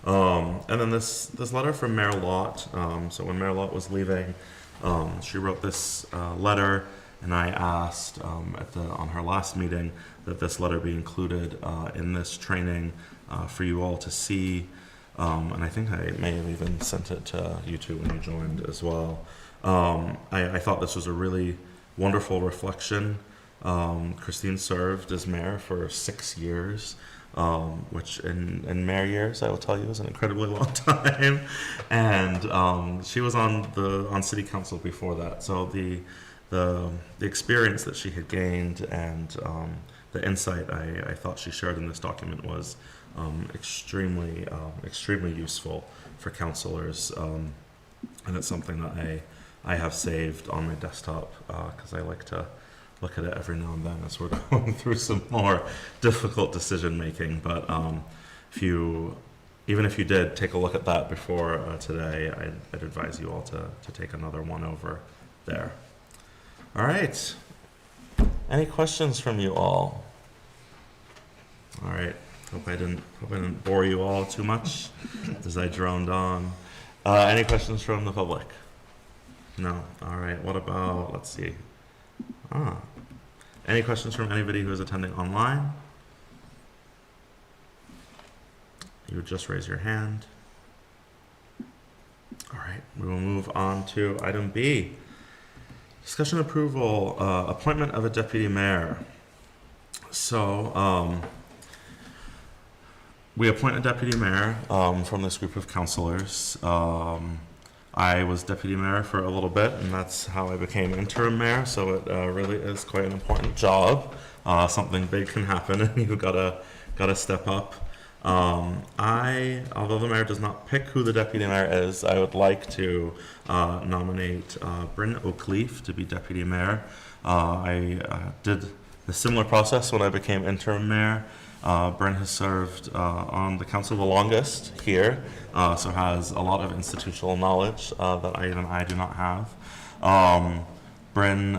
And then this letter from Mayor Lott. So when Mayor Lott was leaving, she wrote this letter, and I asked on her last meeting that this letter be included in this training for you all to see. And I think I may have even sent it to you two when you joined as well. I thought this was a really wonderful reflection. Christine served as mayor for 6 years, which in mayor years, I will tell you, is an incredibly long time. And she was on city council before that. So the experience that she had gained and the insight I thought she shared in this document was extremely useful for councilors, and it's something that I have saved on my desktop because I like to look at it every now and then as we're going through some more difficult decision making. But even if you did take a look at that before today, I'd advise you all to take another one over there. All right. Any questions from you all? All right. Hope I didn't bore you all too much as I droned on. Any questions from the public? No. All right. What about, let's see. Any questions from anybody who is attending online? You would just raise your hand. All right. We will move on to item B. Discussion approval, appointment of a deputy mayor. So, we appoint a deputy mayor from this group of councilors. I was deputy mayor for a little bit, and that's how I became interim mayor. So it really is quite an important job. Something big can happen, and you've gotta step up. Although the mayor does not pick who the deputy mayor is, I would like to nominate Bryn Oakleaf to be deputy mayor. I did a similar process when I became interim mayor. Bryn has served on the council the longest here, so has a lot of institutional knowledge that I do not have. Bryn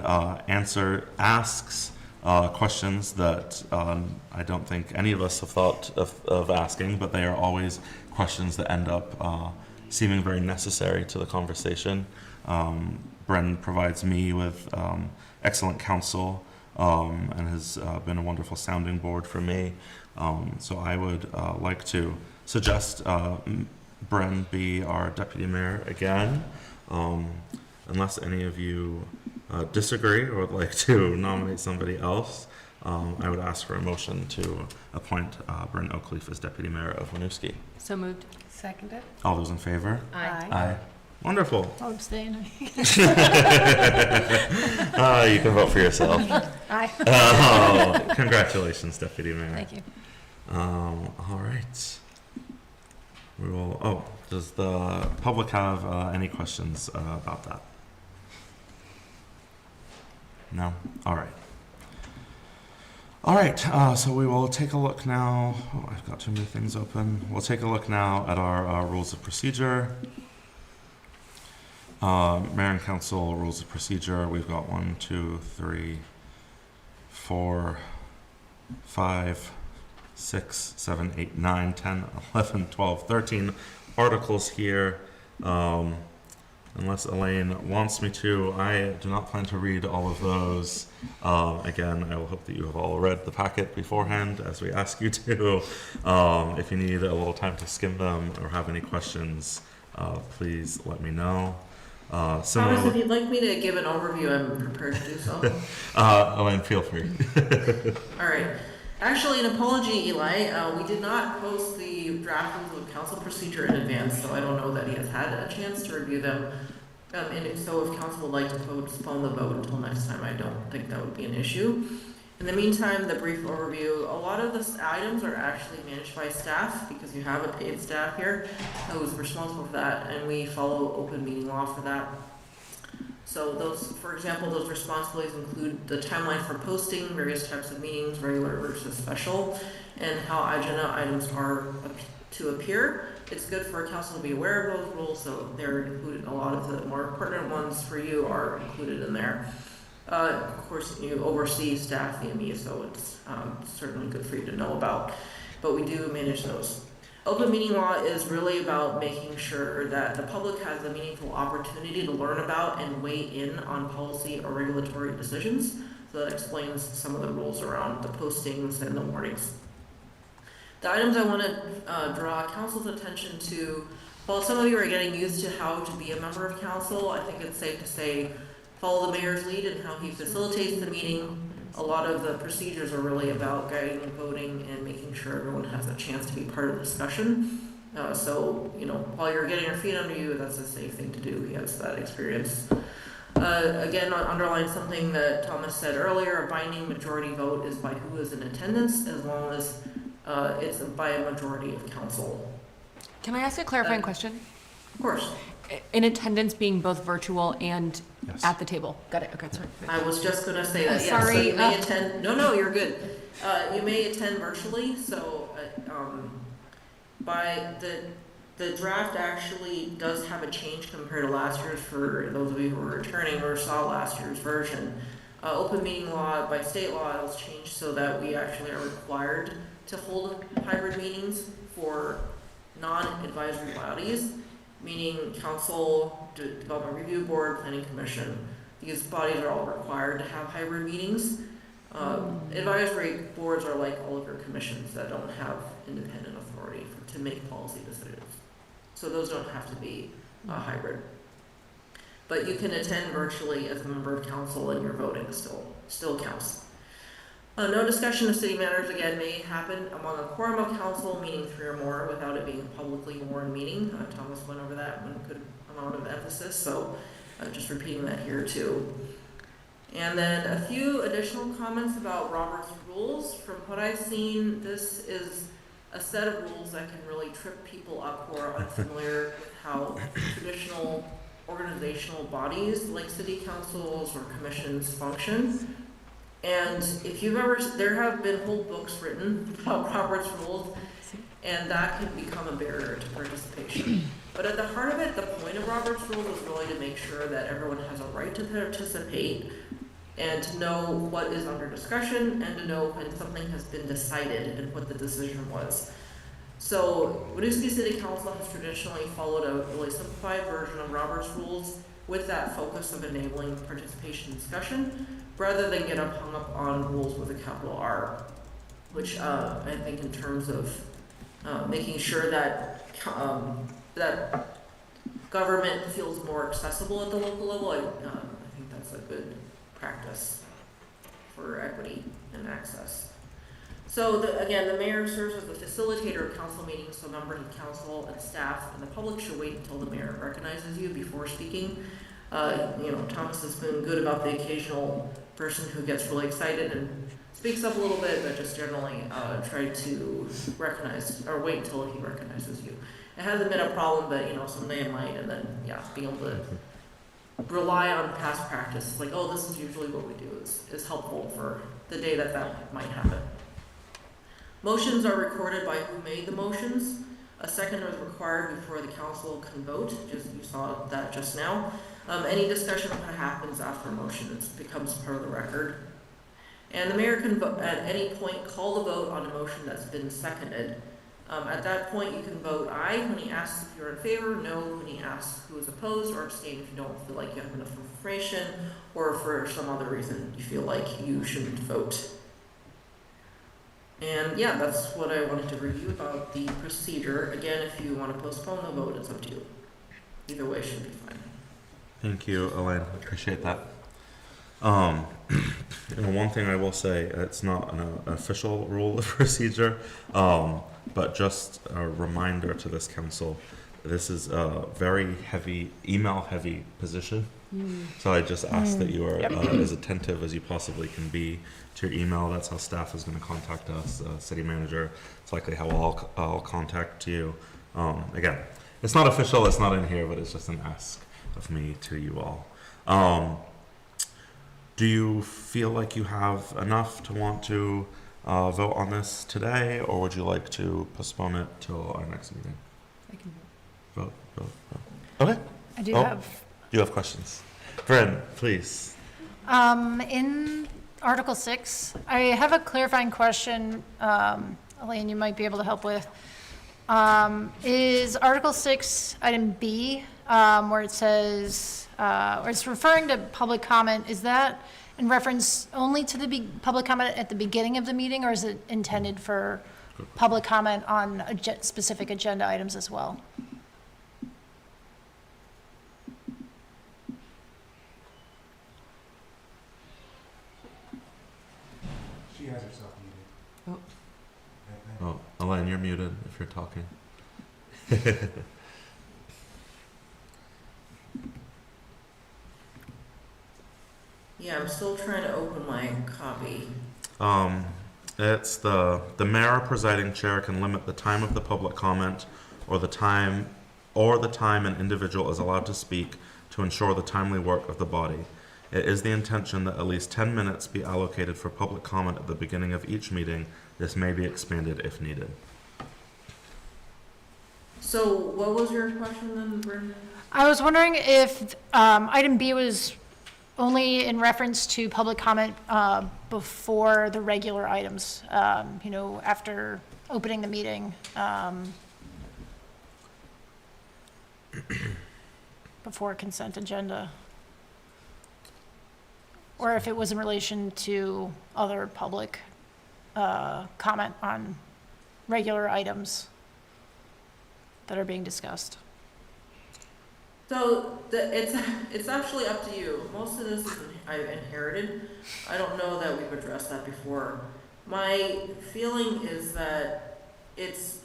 asks questions that I don't think any of us have thought of asking, but they are always questions that end up seeming very necessary to the conversation. Bryn provides me with excellent counsel and has been a wonderful sounding board for me. So I would like to suggest Bryn be our deputy mayor again, unless any of you disagree or would like to nominate somebody else. I would ask for a motion to appoint Bryn Oakleaf as deputy mayor of Winooski. So moved. Seconded? All those in favor? Aye. Aye. Wonderful. I'll abstain. You can vote for yourself. Aye. Oh, congratulations, deputy mayor. Thank you. All right. We will. Oh, does the public have any questions about that? No? All right. All right, so we will take a look now. Oh, I've got too many things open. We'll take a look now at our rules of procedure. Mayor and council rules of procedure. We've got 1, 2, 3, 4, 5, 6, 7, 8, 9, 10, 11, 12, 13 articles here. Unless Elaine wants me to, I do not plan to read all of those. Again, I will hope that you have all read the packet beforehand, as we ask you to. If you need a little time to skim them or have any questions, please let me know. Thomas, if you'd like me to give an overview, I'm prepared to do so. Elaine, feel free. All right. Actually, an apology, Eli. We did not post the draft rules of council procedure in advance, so I don't know that he has had a chance to review them. And so if council would like to postpone the vote until next time, I don't think that would be an issue. In the meantime, the brief overview, a lot of the items are actually managed by staff because you have a paid staff here who's responsible for that, and we follow open meeting law for that. So those, for example, those responsibilities include the timeline for posting various types of meetings, regular versus special, and how agenda items are to appear. It's good for council to be aware of those rules, so they're included. A lot of the more pertinent ones for you are included in there. Of course, you oversee staff via me, so it's certainly good for you to know about, but we do manage those. Open meeting law is really about making sure that the public has a meaningful opportunity to learn about and weigh in on policy or regulatory decisions. So that explains some of the rules around the postings and the warnings. The items I want to draw council's attention to, while some of you are getting used to how to be a member of council, I think it's safe to say follow the mayor's lead and how he facilitates the meeting. A lot of the procedures are really about guiding and voting and making sure everyone has a chance to be part of the discussion. So, you know, while you're getting your feet under you, that's a safe thing to do. He has that experience. Again, I'll underline something that Thomas said earlier, a binding majority vote is by who is in attendance, as long as it's by a majority of council. Can I ask a clarifying question? Of course. In attendance being both virtual and Yes. at the table. Got it. Okay, sorry. I was just going to say that, yes. Sorry. So you may attend, no, you're good. You may attend virtually, so by the draft actually does have a change compared to last year's for those of you who are returning or saw last year's version. Open meeting law, by state law, it was changed so that we actually are required to hold hybrid meetings for non-advisory bodies, meaning council, development review board, planning commission. These bodies are all required to have hybrid meetings. Advisory boards are like all of your commissions that don't have independent authority to make policy decisions. So those don't have to be hybrid. But you can attend virtually as a member of council, and your voting still counts. No discussion of city matters, again, may happen among a quorum of council, meaning 3 or more, without it being a publicly warned meeting. Thomas went over that with a good amount of emphasis, so just repeating that here too. And then a few additional comments about Robert's rules. From what I've seen, this is a set of rules that can really trip people up who are unfamiliar with how traditional organizational bodies like city councils or commissions function. And if you've ever, there have been whole books written about Robert's rules, and that can become a barrier to participation. But at the heart of it, the point of Robert's rules is really to make sure that everyone has a right to participate and to know what is under discussion and to know when something has been decided and what the decision was. So Winooski City Council has traditionally followed a really simplified version of Robert's rules with that focus of enabling participation and discussion, rather than get hung up on rules with a capital R, which I think in terms of making sure that that government feels more accessible at the local level, I think that's a good practice for equity and access. So again, the mayor serves as the facilitator of council meetings, so members of council and staff and the public should wait until the mayor recognizes you before speaking. Thomas has been good about the occasional person who gets really excited and speaks up a little bit, but just generally try to recognize or wait until he recognizes you. It hasn't been a problem, but someday it might, and then being able to rely on past practice, like, oh, this is usually what we do, is helpful for the day that might happen. Motions are recorded by who made the motions. A second is required before the council can vote. You saw that just now. Any discussion that happens after a motion becomes part of the record. And the mayor can at any point call the vote on a motion that's been seconded. At that point, you can vote aye when he asks if you're in favor, no when he asks who is opposed, or abstain if you don't feel like you have enough information, or for some other reason you feel like you shouldn't vote. And that's what I wanted to review about the procedure. Again, if you want to postpone the vote, it's up to you. Either way should be fine. Thank you, Elaine. Appreciate that. One thing I will say, it's not an official rule of procedure, but just a reminder to this council, this is a very heavy, email-heavy position. So I just ask that you are as attentive as you possibly can be to your email. That's how staff is going to contact us. City manager, it's likely how I'll contact you. Again, it's not official, it's not in here, but it's just an ask of me to you all. Do you feel like you have enough to want to vote on this today, or would you like to postpone it till our next meeting? I can Vote. Okay. I do Oh. have, You have questions. Bryn, please. in Article 6, I have a clarifying question, Elaine, you might be able to help with. Is Article 6, item B, where it says, or it's referring to public comment, is that in reference only to the public comment at the beginning of the meeting, or is it intended for public comment on specific agenda items as well? She has herself muted. Oh, Elaine, you're muted if you're talking. I'm still trying to open my copy. It's the mayor presiding chair can limit the time of the public comment or the time an individual is allowed to speak to ensure the timely work of the body. It is the intention that at least 10 minutes be allocated for public comment at the beginning of each meeting. This may be expanded if needed. So what was your question then, Bryn? I was wondering if item B was only in reference to public comment before the regular items, after opening the meeting, before consent agenda. Or if it was in relation to other public comment on regular items that are being discussed. So it's actually up to you. Most of this is I've inherited. I don't know that we've addressed that before. My feeling is that it's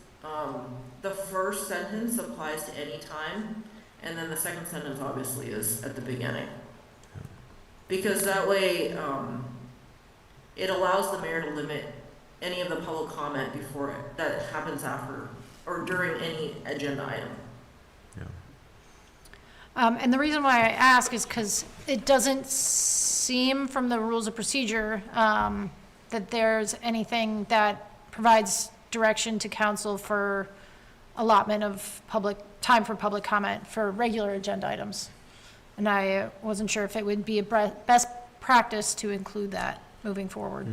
the first sentence applies to any time, and then the second sentence obviously is at the beginning. Because that way it allows the mayor to limit any of the public comment before that happens after or during any agenda item. And the reason why I ask is because it doesn't seem from the rules of procedure that there's anything that provides direction to council for allotment of public time for public comment for regular agenda items. And I wasn't sure if it would be a best practice to include that moving forward.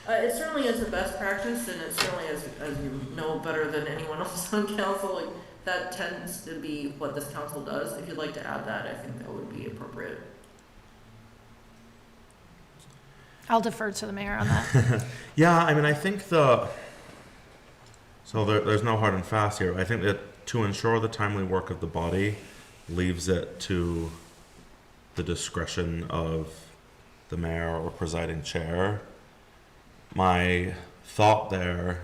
It certainly is a best practice, and it certainly, as you know better than anyone else on council, like, that tends to be what this council does. If you'd like to add that, I think that would be appropriate. I'll defer to the mayor on that. Yeah, I mean, I think so there's no hard and fast here. I think that to ensure the timely work of the body leaves it to the discretion of the mayor or presiding chair. My thought there,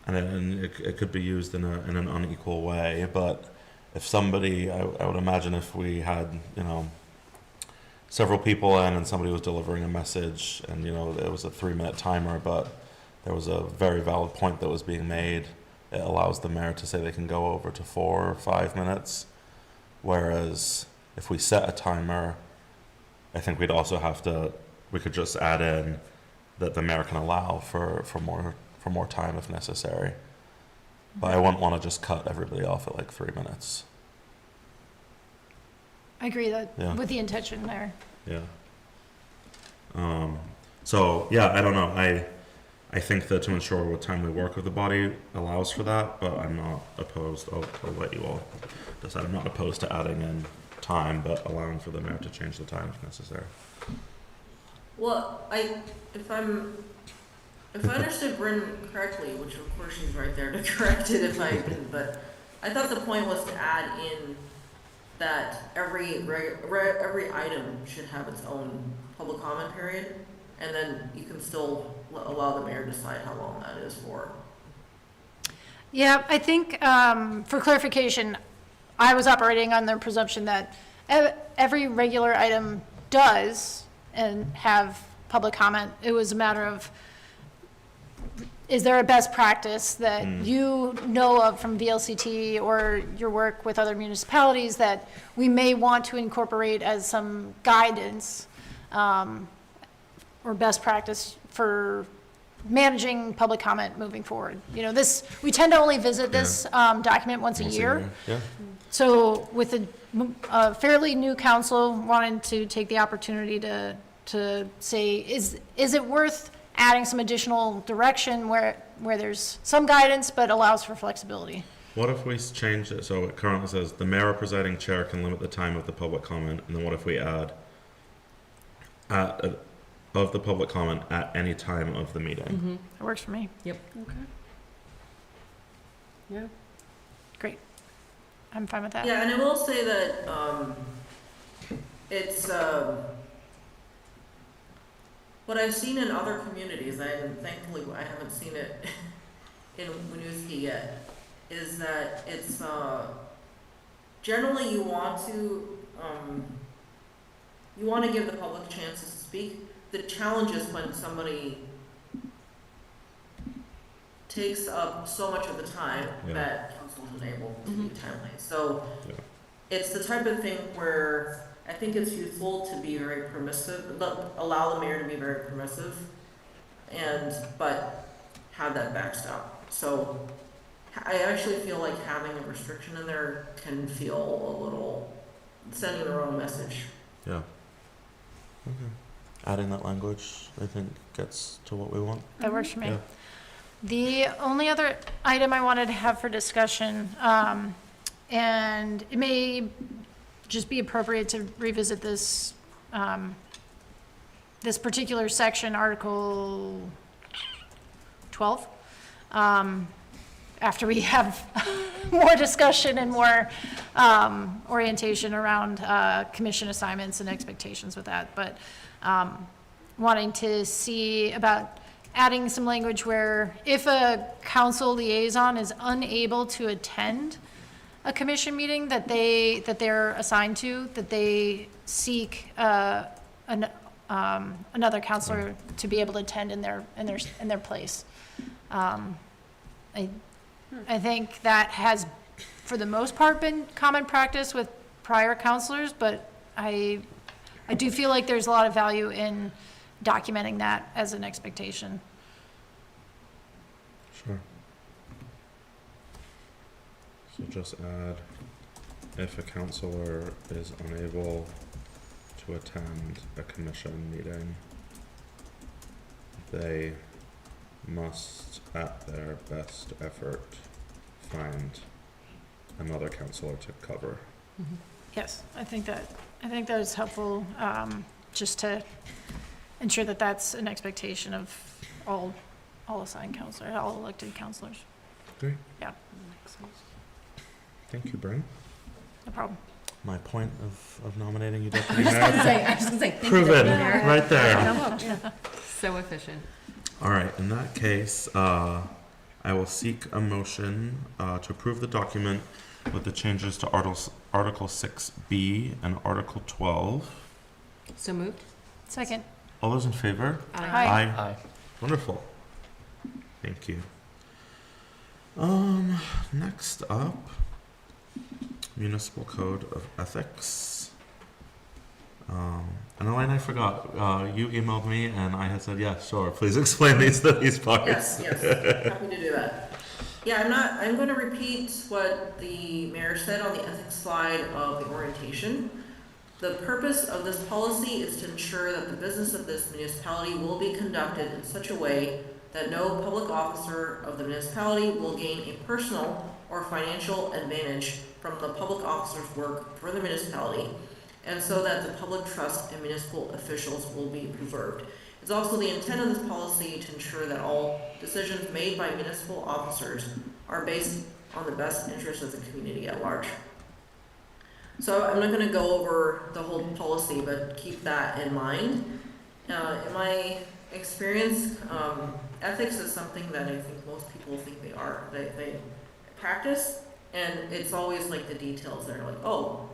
and it could be used in an unequal way, but if somebody, I would imagine if we had, several people in and somebody was delivering a message and, it was a 3-minute timer, but there was a very valid point that was being made, it allows the mayor to say they can go over to 4 or 5 minutes. Whereas if we set a timer, I think we could just add in that the mayor can allow for more time if necessary. But I wouldn't want to just cut everybody off at like 3 minutes. I agree that Yeah. with the intention there. Yeah. So yeah, I don't know. I think that to ensure what timely work of the body allows for that, but I'm not opposed. I'll let you all decide. I'm not opposed to adding in time, but allowing for the mayor to change the time if necessary. Well, if I understood Bryn correctly, which of course she's right there to correct it if I didn't, but I thought the point was to add in that every item should have its own public comment period, and then you can still allow the mayor to decide how long that is for. Yeah, I think for clarification, I was operating on the presumption that every regular item does and have public comment. It was a matter of, is there a best practice that you know of from VLCT or your work with other municipalities that we may want to incorporate as some guidance or best practice for managing public comment moving forward? We tend to only visit this document once a year. Yeah. So with a fairly new council wanting to take the opportunity to say, is it worth adding some additional direction where there's some guidance but allows for flexibility? What if we change it so it currently says the mayor or presiding chair can limit the time of the public comment, and then what if we add of the public comment at any time of the meeting? Mm-hmm. That works for me. Yep. Okay. Yeah. Great. I'm fine with that. Yeah, and I will say that it's what I've seen in other communities, thankfully I haven't seen it in Winooski yet, is that it's generally you want to give the public chances to speak. The challenge is when somebody takes up so much of the time that council isn't able to be timely. So it's the type of thing where I think it's useful to be very permissive, allow the mayor to be very permissive, but have that backstop. So I actually feel like having a restriction in there can feel a little sending the wrong message. Yeah. Okay. Adding that language, I think, gets to what we want. That works for me. Yeah. The only other item I wanted to have for discussion, and it may just be appropriate to revisit this, this particular section, Article 12, after we have more discussion and more orientation around commission assignments and expectations with that, but wanting to see about adding some language where if a council liaison is unable to attend a commission meeting that they're assigned to, that they seek another counselor to be able to attend in their place. I think that has, for the most part, been common practice with prior counselors, but I do feel like there's a lot of value in documenting that as an expectation. Sure. So just add, if a counselor is unable to attend a commission meeting, they must, at their best effort, find another counselor to cover. Yes, I think that is helpful, just to ensure that that's an expectation of all assigned counselors, all elected counselors. Great. Yeah, Thank you, Bryn. no problem. My point of nominating you deputy I was mayor. gonna say, thank you, Proven, Deputy Mayor. right there. So efficient. All right, in that case, I will seek a motion to approve the document with the changes to Article 6B and Article 12. So moved. Second. All those in favor? Aye. Aye. Wonderful. Thank you. Next up, Municipal Code of Ethics. And Elaine, I forgot, you emailed me and I had said, yeah, sure, please explain these parts. Yes, happy to do that. Yeah, I'm going to repeat what the mayor said on the ethics slide of the orientation. The purpose of this policy is to ensure that the business of this municipality will be conducted in such a way that no public officer of the municipality will gain a personal or financial advantage from the public officer's work for the municipality, and so that the public trust in municipal officials will be preserved. It's also the intent of this policy to ensure that all decisions made by municipal officers are based on the best interest of the community at large. So I'm not going to go over the whole policy, but keep that in mind. In my experience, ethics is something that I think most people think they practice, and it's always like the details that are like, oh,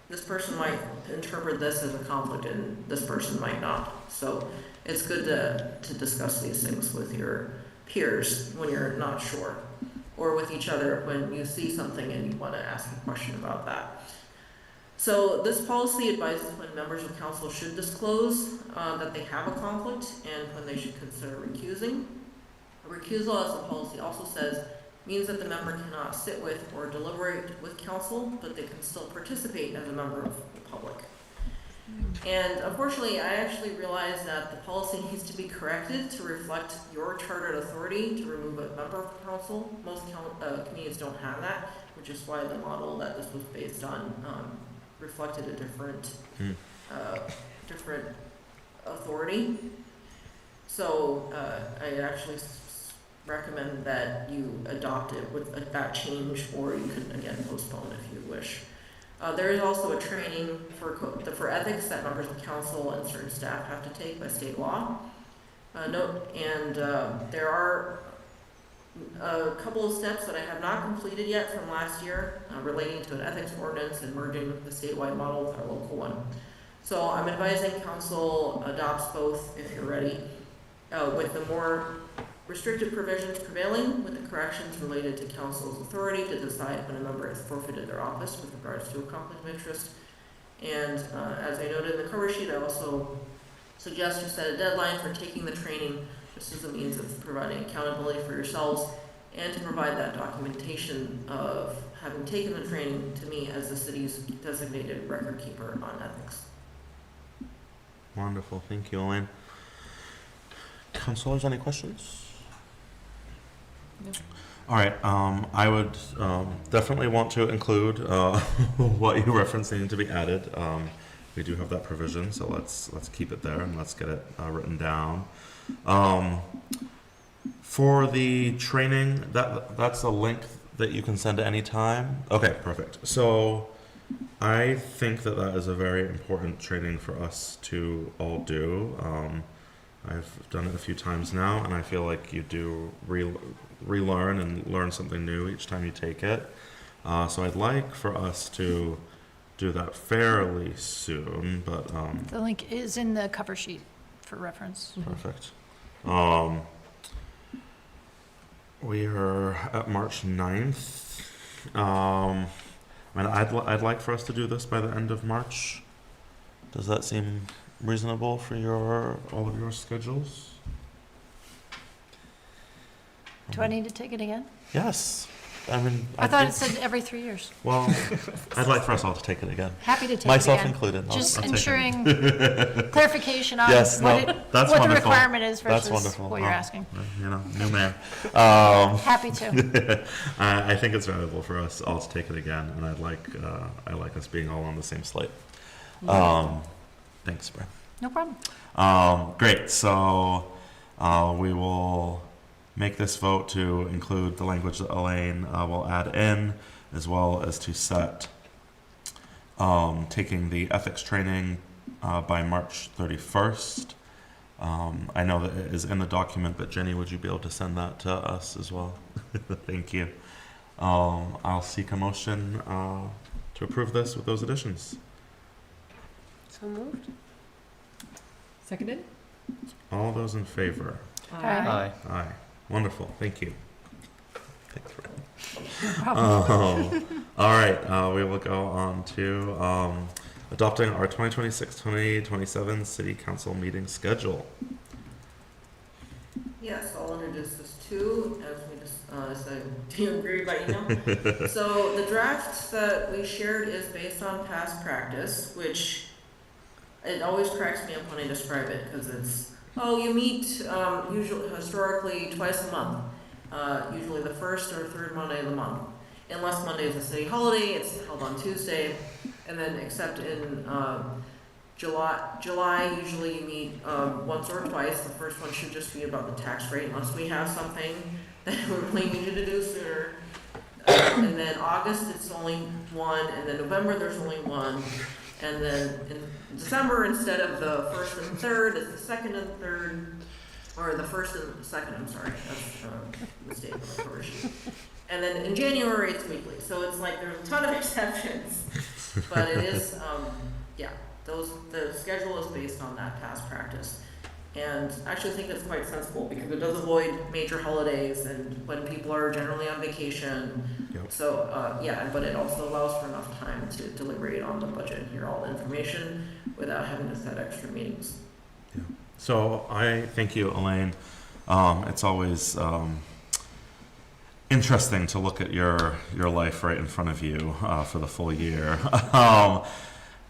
this person might interpret this as a conflict and this person might not. So it's good to discuss these things with your peers when you're not sure, or with each other when you see something and you want to ask a question about that. So this policy advises when members of council should disclose that they have a conflict and when they should consider recusing. A recusal, as the policy also says, means that the member cannot sit with or deliberate with council, but they can still participate as a member of the public. And unfortunately, I actually realized that the policy needs to be corrected to reflect your chartered authority to remove a member of the council. Most communities don't have that, which is why the model that this was based on reflected a different authority. So I actually recommend that you adopt it with that change, or you can again postpone if you wish. There is also a training for ethics that members of council and certain staff have to take by state law. There are a couple of steps that I have not completed yet from last year relating to an ethics ordinance and merging the statewide model with our local one. So I'm advising council adopts both if you're ready, with the more restrictive provisions prevailing, with the corrections related to council's authority to decide when a member has forfeited their office with regards to a conflict of interest. And as I noted in the cover sheet, I also suggest you set a deadline for taking the training, just as a means of providing accountability for yourselves and to provide that documentation of having taken the training to me as the city's designated record keeper on ethics. Wonderful, thank you, Elaine. Councilors, any questions? No. All right, I would definitely want to include what you referenced needing to be added. We do have that provision, so let's keep it there and let's get it written down. For the training, that's a link that you can send at any time. Okay, perfect. So I think that is a very important training for us to all do. I've done it a few times now, and I feel like you do relearn and learn something new each time you take it. So I'd like for us to do that fairly soon, but The link is in the cover sheet for reference. perfect. We are at March 9th. I'd like for us to do this by the end of March. Does that seem reasonable for all of your schedules? Do I need to take it again? Yes. I mean, I thought it think- said every 3 years. Well, I'd like for us all to take it again. Happy to take it Myself again. included. Just I'll take it. ensuring clarification on Yes, what, no, it, that's what the wonderful. requirement is That's versus wonderful. what you're Oh, asking. New man. Happy to. I think it's valuable for us all to take it again, and I like us being all on the same slate. Thanks, Brad. No problem. Great. So we will make this vote to include the language that Elaine will add in, as well as to set taking the ethics training by March 31st. I know that it is in the document, but Jenny, would you be able to send that to us as well? Thank you. I'll seek a motion to approve this with those additions. So moved? Seconded? All those in favor? Aye. Aye. Wonderful. Thank you. Thanks, Brad. All right. We will go on to adopting our 2026-2027 City Council meeting schedule. Yes, I'll introduce this too, as we just said, do you agree by email? So the draft that we shared is based on past practice, which it always cracks me up when I describe it, because it's, you meet usually historically twice a month, usually the first or third Monday of the month. Unless Monday is a city holiday, it's held on Tuesday, and then except in July, usually you meet once or twice. The first one should just be about the tax rate, unless we have something that we really need you to do sooner. And then August, it's only one, and then November, there's only one. And then in December, instead of the first and third, it's the second and third, or the first and second, I'm sorry, that's a mistake on the cover sheet. And then in January, it's weekly. So it's like there's a ton of exceptions, but it is, the schedule is based on that past practice. And I actually think it's quite sensible because it does avoid major holidays and when people are generally on vacation. Yep. So, but it also allows for enough time to deliberate on the budget and hear all the information without having to set extra meetings. Yeah. So I thank you, Elaine. It's always interesting to look at your life right in front of you for the full year.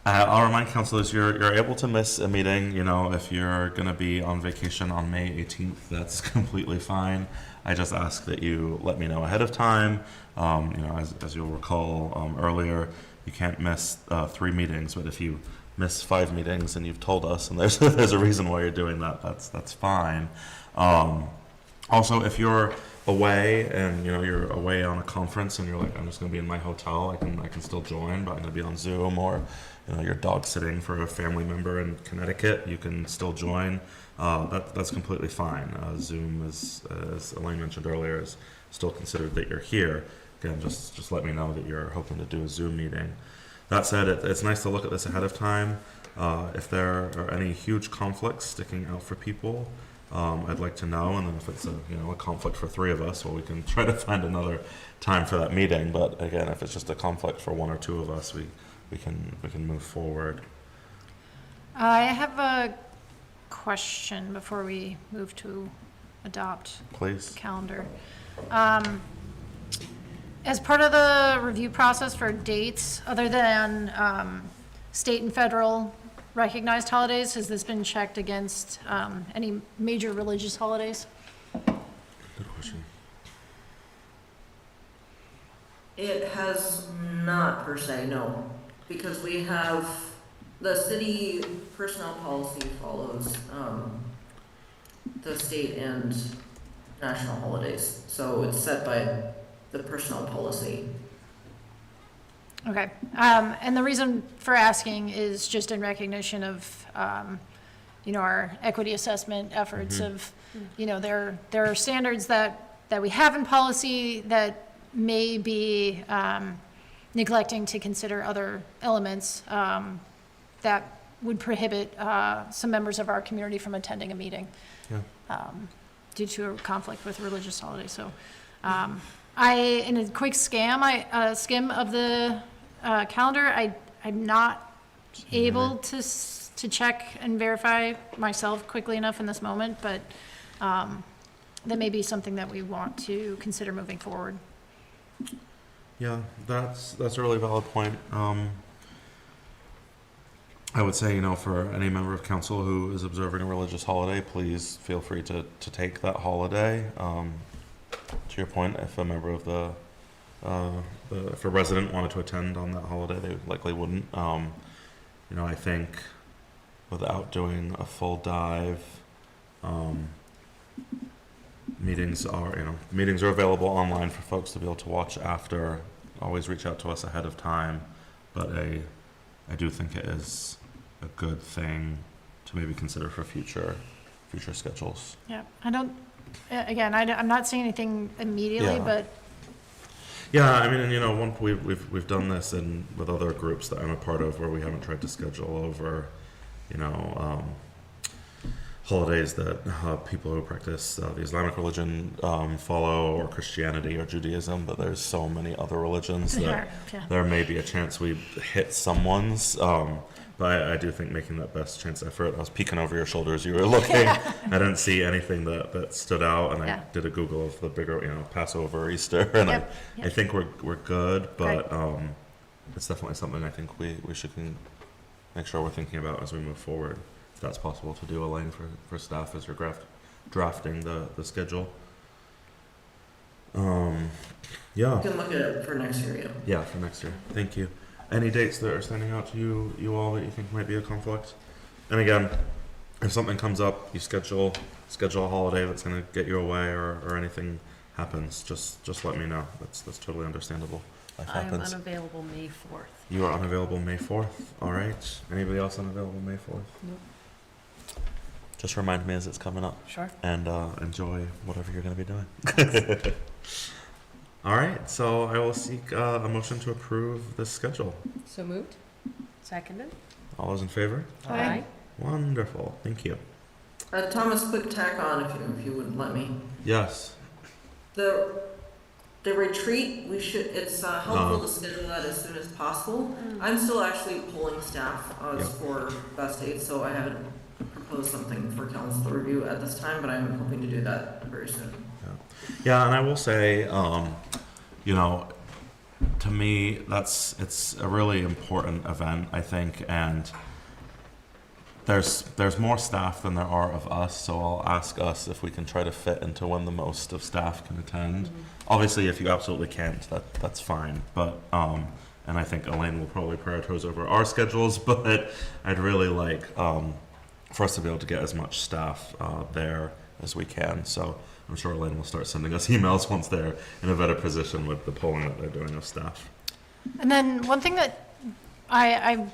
I'll remind councilors you're able to miss a meeting. You know, if you're going to be on vacation on May 18th, that's completely fine. I just ask that you let me know ahead of time. As you'll recall earlier, you can't miss 3 meetings, but if you miss 5 meetings and you've told us, and there's a reason why you're doing that, that's fine. Also, if you're away and you're away on a conference and you're like, I'm just going to be in my hotel, I can still join, but I'm going to be on Zoom, or you're dog sitting for a family member in Connecticut, you can still join. That's completely fine. Zoom is, as Elaine mentioned earlier, is still considered that you're here. Again, just let me know that you're hoping to do a Zoom meeting. That said, it's nice to look at this ahead of time. If there are any huge conflicts sticking out for people, I'd like to know, and then if it's a conflict for 3 of us, well, we can try to find another time for that meeting. But again, if it's just a conflict for 1 or 2 of us, we can move forward. I have a question before we move to adopt Please. the calendar. As part of the review process for dates, other than state and federal recognized holidays, has this been checked against any major religious holidays? Good question. It has not per se, no, because we have, the city personnel policy follows the state and national holidays, so it's set by the personnel policy. Okay, and the reason for asking is just in recognition of, our equity assessment efforts of, there are standards that we have in policy that may be neglecting to consider other elements that would prohibit some members of our community from attending a meeting due to a conflict with religious holidays. So in a quick skim of the calendar, I'm not able to check and verify myself quickly enough in this moment, but that may be something that we want to consider moving forward. Yeah, that's a really valid point. I would say, for any member of council who is observing a religious holiday, please feel free to take that holiday. To your point, if a member of if a resident wanted to attend on that holiday, they likely wouldn't. I think without doing a full dive, meetings are available online for folks to be able to watch after. Always reach out to us ahead of time, but I do think it is a good thing to maybe consider for future schedules. Yeah, I'm not seeing anything immediately, Yeah. but Yeah, I mean, and we've done this with other groups that I'm a part of where we haven't tried to schedule over, holidays that people who practice the Islamic religion follow, or Christianity or Judaism, but there's so many other religions that there may be a chance we hit someone's. But I do think making that best chance effort. I was peeking over your shoulders. You were looking. I didn't see anything that stood out, and I did a Google of the bigger, Passover, Easter, and I think we're good. But it's definitely something I think we should make sure we're thinking about as we move forward. If that's possible to do, Elaine, for staff as you're drafting the schedule. Yeah. You can look at it for next year, Yeah, for next year. Thank you. Any dates that are standing out to you all that you think might be a conflict? And again, if something comes up, you schedule a holiday that's going to get you away, or anything happens, just let me know. That's totally understandable. Life happens. I'm unavailable May 4th. You are unavailable May 4th. All right. Anybody else unavailable May 4th? Nope. Just remind me as it's coming up. Sure. And enjoy whatever you're going to be doing. All right, so I will seek a motion to approve this schedule. So moved? Seconded? All those in favor? Aye. Wonderful, thank you. Thomas, quick tack on if you would let me. Yes. The retreat, it's helpful to schedule that as soon as possible. I'm still actually polling staff for best dates, so I haven't proposed something for council to review at this time, but I'm hoping to do that very soon. Yeah, and I will say, to me, it's a really important event, I think, and there's more staff than there are of us, so I'll ask us if we can try to fit into when the most of staff can attend. Mm-hmm. Obviously, if you absolutely can't, that's fine, but and I think Elaine will probably prioritize over our schedules, but I'd really like for us to be able to get as much staff there as we can, so I'm sure Elaine will start sending us emails once they're in a better position with the polling that they're doing of staff. And then one thing that I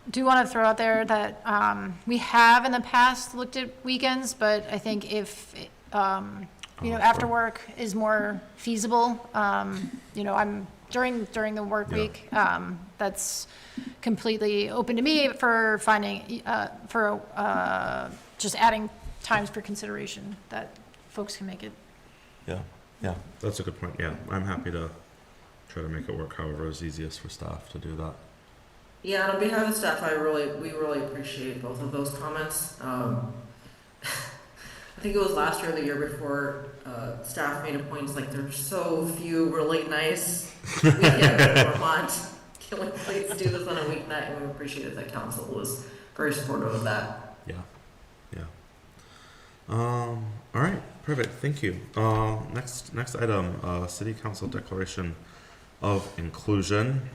do want to throw out there that we have in the past looked at weekends, but I think if after work is more feasible, I'm during the work week, that's completely open to me for finding just adding times for consideration that folks can make it. Yeah, that's a good point. Yeah, I'm happy to try to make it work however is easiest for staff to do that. Yeah, and on behalf of staff, we really appreciate both of those comments. I think it was last year or the year before, staff made a point, like there's so few really nice weekends in Vermont. Can we please do this on a weeknight? And we appreciated that council was very supportive of that. Yeah. All right, perfect. Thank you. Next item, City Council Declaration of Inclusion.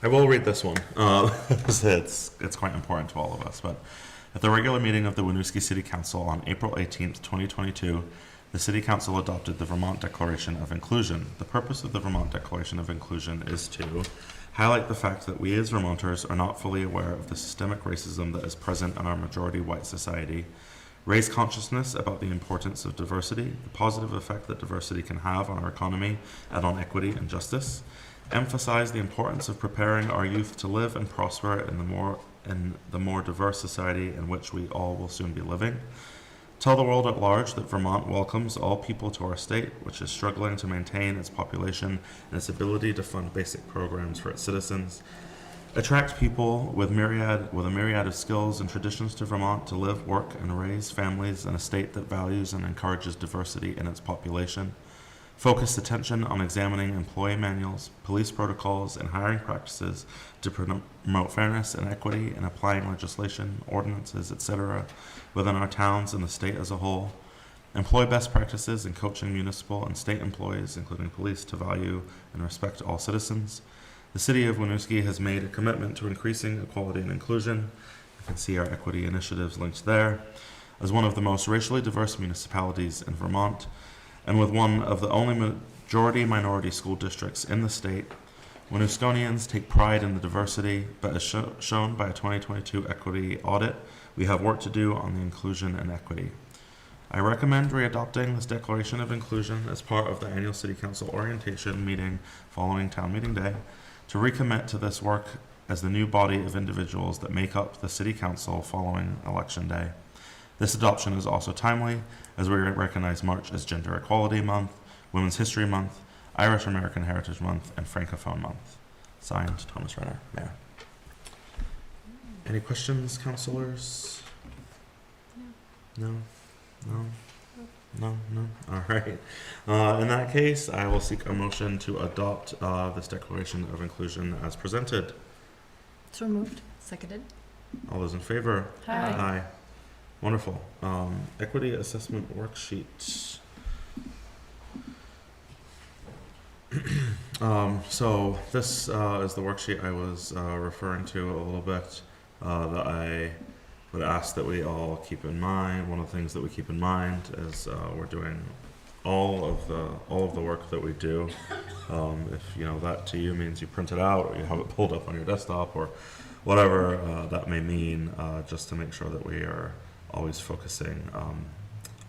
I will read this one. It's quite important to all of us. But at the regular meeting of the Winooski City Council on April 18th, 2022, the City Council adopted the Vermont Declaration of Inclusion. The purpose of the Vermont Declaration of Inclusion is to highlight the fact that we as Vermonters are not fully aware of the systemic racism that is present in our majority white society, raise consciousness about the importance of diversity, the positive effect that diversity can have on our economy and on equity and justice, emphasize the importance of preparing our youth to live and prosper in the more diverse society in which we all will soon be living, tell the world at large that Vermont welcomes all people to our state, which is struggling to maintain its population and its ability to fund basic programs for its citizens, Attract people with a myriad of skills and traditions to Vermont to live, work, and raise families in a state that values and encourages diversity in its population. Focus attention on examining employee manuals, police protocols, and hiring practices to promote fairness and equity and applying legislation, ordinances, etc. within our towns and the state as a whole. Employ best practices in coaching municipal and state employees, including police, to value and respect all citizens. The City of Winooski has made a commitment to increasing equality and inclusion. You can see our equity initiatives linked there. As one of the most racially diverse municipalities in Vermont, and with one of the only majority-minority school districts in the state, Winooskonians take pride in the diversity, but as shown by a 2022 equity audit, we have work to do on the inclusion and equity. I recommend readopting this Declaration of Inclusion as part of the annual City Council orientation meeting following Town Meeting Day, to recommit to this work as the new body of individuals that make up the City Council following Election Day. This adoption is also timely as we recognize March as Gender Equality Month, Women's History Month, Irish American Heritage Month, and Francophone Month. Signed, Thomas Renner, Mayor. Any questions, councilors? No? No? No? No? All right. In that case, I will seek a motion to adopt this Declaration of Inclusion as presented. So moved. Seconded. All those in favor? Aye. Aye. Wonderful. Equity assessment worksheet. So this is the worksheet I was referring to a little bit that I would ask that we all keep in mind. One of the things that we keep in mind is we're doing all of the work that we do. If you know that to you means you print it out or you have it pulled up on your desktop or whatever that may mean, just to make sure that we are always focusing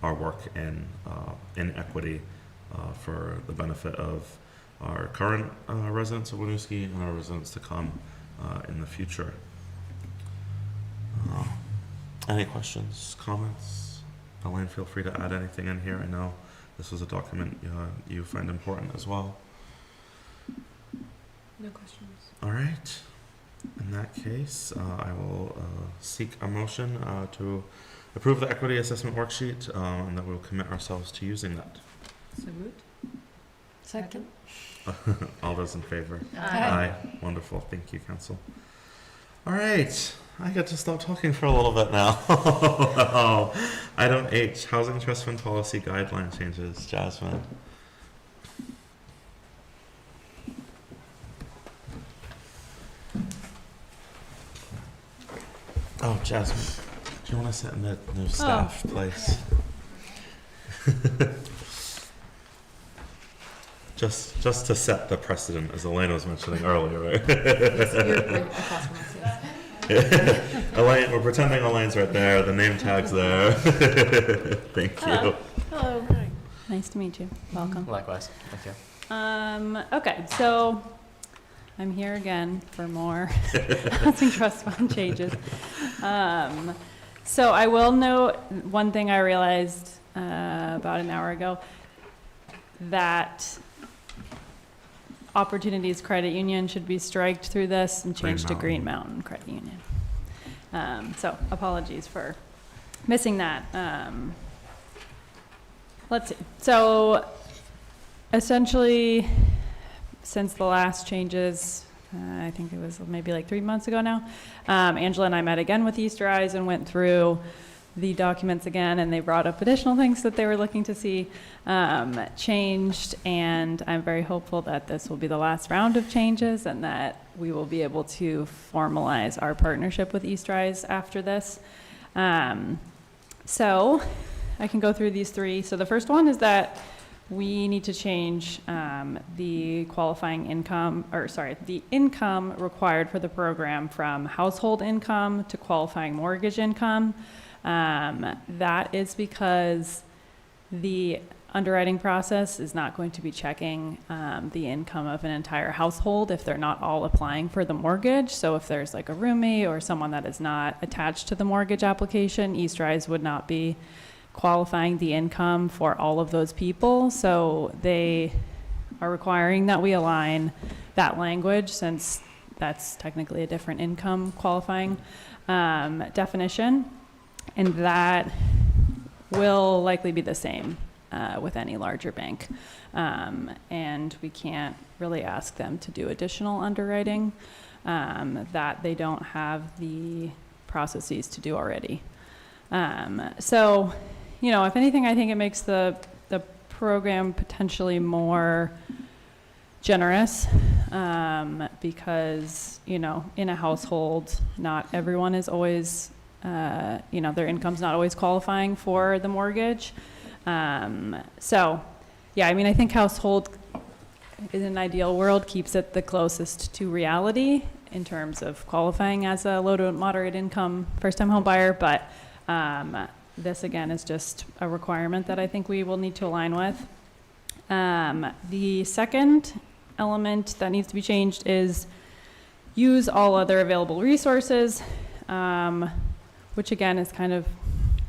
our work in equity for the benefit of our current residents of Winooski and our residents to come in the future. Any questions, comments? Elaine, feel free to add anything in here. I know this was a document you find important as well. No questions. All right. In that case, I will seek a motion to approve the equity assessment worksheet and that we'll commit ourselves to using that. So moved. Second. All those in favor? Aye. Wonderful. Thank you, Council. All right. I get to stop talking for a little bit now. Item H, Housing Trust Fund Policy Guideline Changes. Jasmine. Oh, Jasmine, do you want to sit in the new staff place? Just to set the precedent, as Elena was mentioning earlier, right? You're across from us, yes. Elaine, we're pretending Elaine's right there. The name tag's there. Thank you. Hello. Nice to meet you. Welcome. Likewise. Thank you. Okay, so I'm here again for more housing trust fund changes. So I will note one thing I realized about an hour ago, that Opportunities Credit Union should be striked through this and changed to Green Mountain Credit Union. So apologies for missing that. Let's see. So essentially, since the last changes, I think it was maybe like 3 months ago now, Angela and I met again with Easter Eyes and went through the documents again, and they brought up additional things that they were looking to see changed, and I'm very hopeful that this will be the last round of changes and that we will be able to formalize our partnership with Easter Eyes after this. So I can go through these three. So the first one is that we need to change the qualifying income, the income required for the program from household income to qualifying mortgage income. That is because the underwriting process is not going to be checking the income of an entire household if they're not all applying for the mortgage. So if there's like a roomie or someone that is not attached to the mortgage application, Easter Eyes would not be qualifying the income for all of those people. So they are requiring that we align that language, since that's technically a different income qualifying definition, and that will likely be the same with any larger bank. And we can't really ask them to do additional underwriting that they don't have the processes to do already. So, you know, if anything, I think it makes the program potentially more generous because, you know, in a household, not everyone is always, you know, their income's not always qualifying for the mortgage. So, yeah, I mean, I think household in an ideal world keeps it the closest to reality in terms of qualifying as a low to moderate income first-time home buyer, but this again is just a requirement that I think we will need to align with. The second element that needs to be changed is use all other available resources, which again is kind of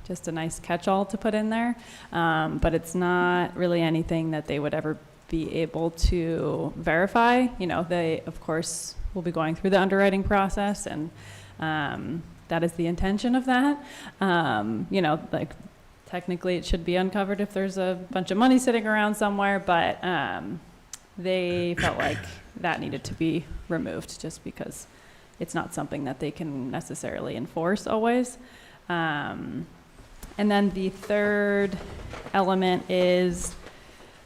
just a nice catch-all to put in there, but it's not really anything that they would ever be able to verify. You know, they of course will be going through the underwriting process, and that is the intention of that. You know, like technically it should be uncovered if there's a bunch of money sitting around somewhere, but they felt like that needed to be removed just because it's not something that they can necessarily enforce always. And then the third element is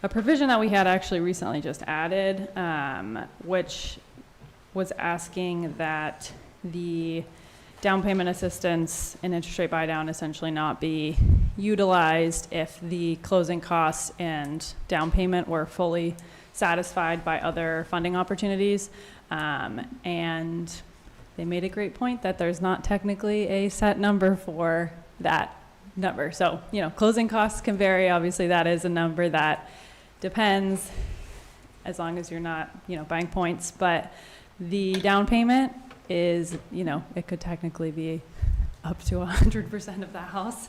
a provision that we had actually recently just added, which was asking that the down payment assistance and interest rate buy down essentially not be utilized if the closing costs and down payment were fully satisfied by other funding opportunities. And they made a great point that there's not technically a set number for that number. So, you know, closing costs can vary. Obviously, that is a number that depends as long as you're not, you know, buying points. But the down payment is, you know, it could technically be up to 100% of the house.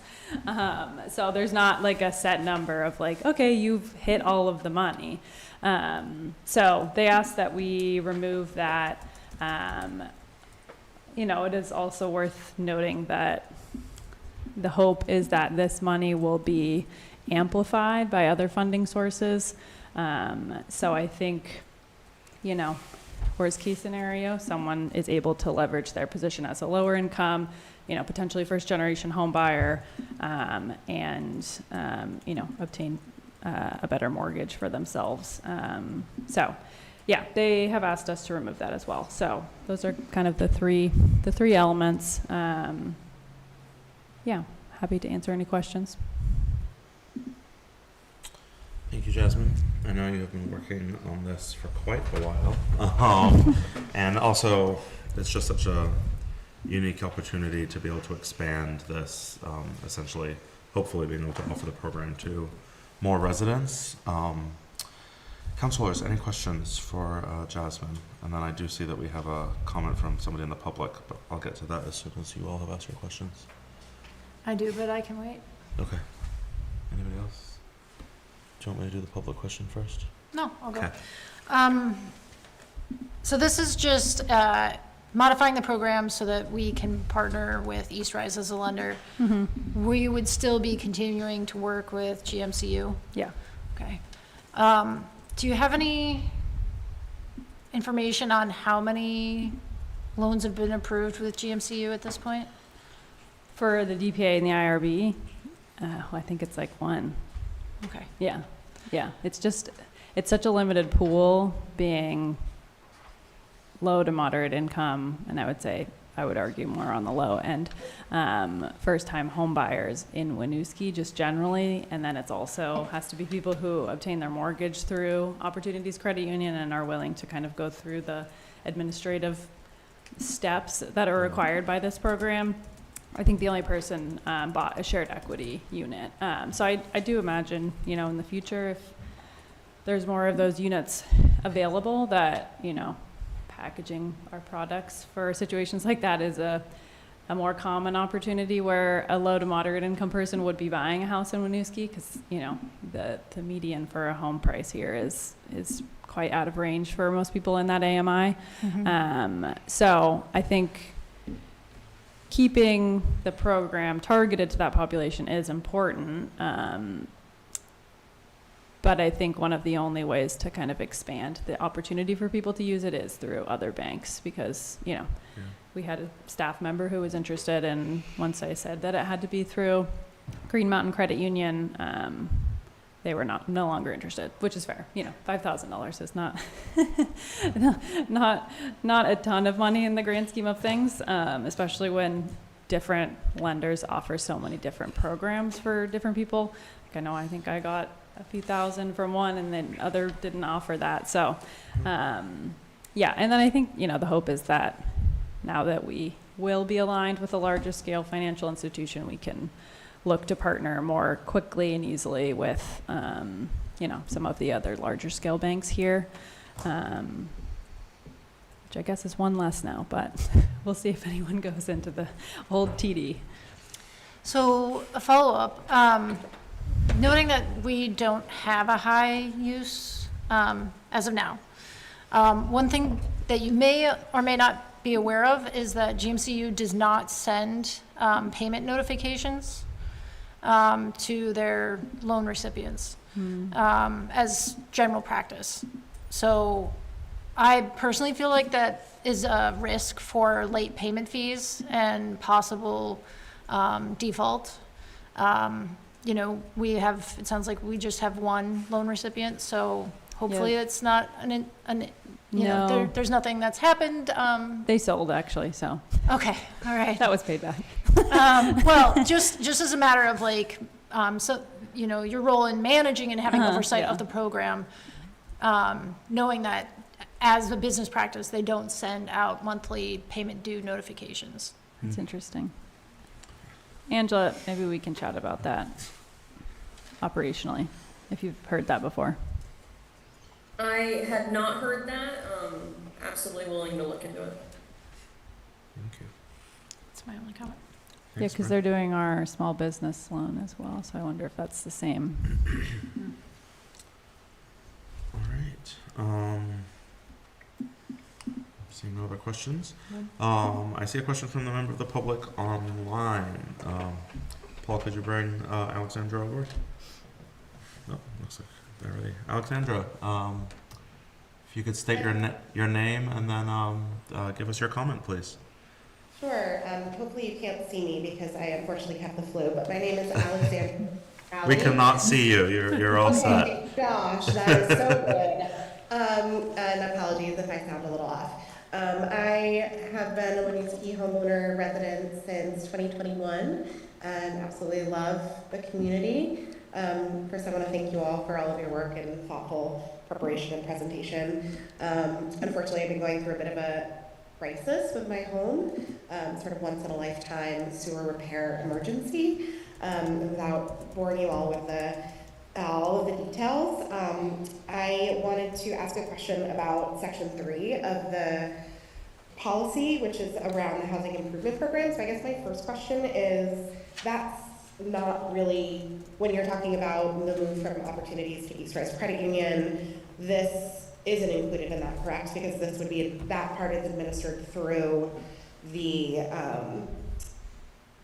So there's not like a set number of like, okay, you've hit all of the money. So they asked that we remove that. You know, it is also worth noting that the hope is that this money will be amplified by other funding sources. So I think, you know, worst case scenario, someone is able to leverage their position as a lower income, you know, potentially first generation home buyer, and, you know, obtain a better mortgage for themselves. So yeah, they have asked us to remove that as well. So those are kind of the three elements. Yeah, happy to answer any questions. Thank you, Jasmine. I know you have been working on this for quite a while. And also, it's just such a unique opportunity to be able to expand this, essentially, hopefully being able to offer the program to more residents. Councilors, any questions for Jasmine? And then I do see that we have a comment from somebody in the public, but I'll get to that as soon as you all have asked your questions. I do, but I can wait. Okay. Anybody else? Do you want me to do the public question first? No, I'll go. Okay. So this is just modifying the program so that we can partner with East Rise as a lender. Mm-hmm. We would still be continuing to work with GMCU. Yeah. Okay. Do you have any information on how many loans have been approved with GMCU at this point? For the DPA and the IRB, I think it's like one. Okay. Yeah. Yeah. It's such a limited pool being low to moderate income. And I would argue more on the low end. First time home buyers in Winooski just generally. And then it's also has to be people who obtain their mortgage through Opportunities Credit Union and are willing to kind of go through the administrative steps that are required by this program. I think the only person bought a shared equity unit. So I do imagine, you know, in the future, if there's more of those units available, that, you know, packaging our products for situations like that is a a more common opportunity where a low to moderate income person would be buying a house in Winooski, because, you know, the median for a home price here is quite out of range for most people in that AMI. So I think keeping the program targeted to that population is important. But I think one of the only ways to kind of expand the opportunity for people to use it is through other banks, because, you know, we had a staff member who was interested, and once I said that it had to be through Green Mountain Credit Union, they were no longer interested, which is fair. You know, $5,000 is not not a ton of money in the grand scheme of things, especially when different lenders offer so many different programs for different people. Like I think I got a few thousand from one, and then other didn't offer that. So, yeah. And then I think, you know, the hope is that now that we will be aligned with a larger scale financial institution, we can look to partner more quickly and easily with, you know, some of the other larger scale banks here, which I guess is one less now, but we'll see if anyone goes into the old TD. So a follow-up, noting that we don't have a high use as of now. One thing that you may or may not be aware of is that GMCU does not send payment notifications to their loan recipients as general practice. So I personally feel like that is a risk for late payment fees and possible default. You know, it sounds like we just have one loan recipient, so hopefully it's not there's nothing that's happened. They sold, actually, so. Okay, all right. That was paid back. Well, just as a matter of like, so, you know, your role in managing and having oversight of the program, knowing that as a business practice, they don't send out monthly payment due notifications. That's interesting. Angela, maybe we can chat about that operationally, if you've heard that before. I had not heard that. Absolutely willing to look into it. Thank you. That's my only comment. Yeah, because they're doing our small business loan as well, so I wonder if that's the same. All right. Seeing no other questions. I see a question from the member of the public online. Paul, could you bring Alexandra over? No, looks like they're ready. Alexandra, if you could state your name and then give us your comment, please. Sure. Hopefully you can't see me because I unfortunately have the flu, but my name is Alexandra. We cannot see you. You're all set. Okay, gosh, that is so good. And apologies if I sound a little off. I have been a Winooski homeowner resident since 2021 and absolutely love the community. First, I want to thank you all for all of your work and thoughtful preparation and presentation. Unfortunately, I've been going through a bit of a crisis with my home, sort of once in a lifetime sewer repair emergency. Without boring you all with all of the details, I wanted to ask a question about Section 3 of the policy, which is around the housing improvement program. So I guess my first question is, that's not really, when you're talking about the move from Opportunities to East Rise Credit Union, this isn't included in that, correct? Because this would be, that part is administered through the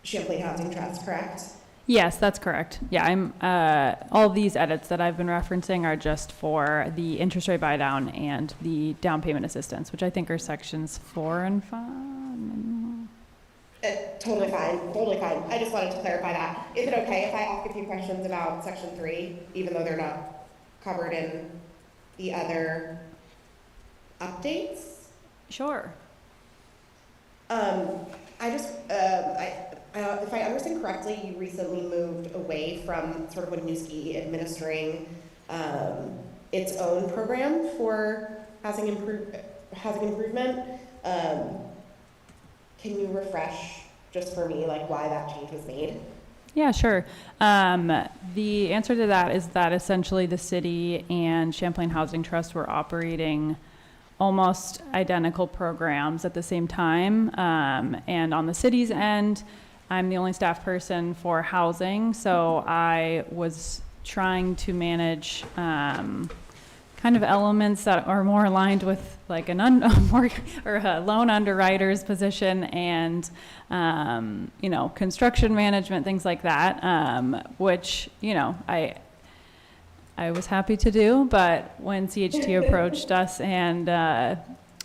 Champlain Housing Trust, correct? Yes, that's correct. Yeah, all these edits that I've been referencing are just for the interest rate buy down and the down payment assistance, which I think are sections 4 and 5. Totally fine, totally fine. I just wanted to clarify that. Is it okay if I ask a few questions about Section 3, even though they're not covered in the other updates? Sure. If I understand correctly, you recently moved away from sort of Winooski administering its own program for housing improvement. Can you refresh just for me, like, why that change was made? Yeah, sure. The answer to that is that essentially the city and Champlain Housing Trust were operating almost identical programs at the same time. And on the city's end, I'm the only staff person for housing, so I was trying to manage kind of elements that are more aligned with like a loan underwriter's position and construction management, things like that, which I was happy to do, but when CHT approached us and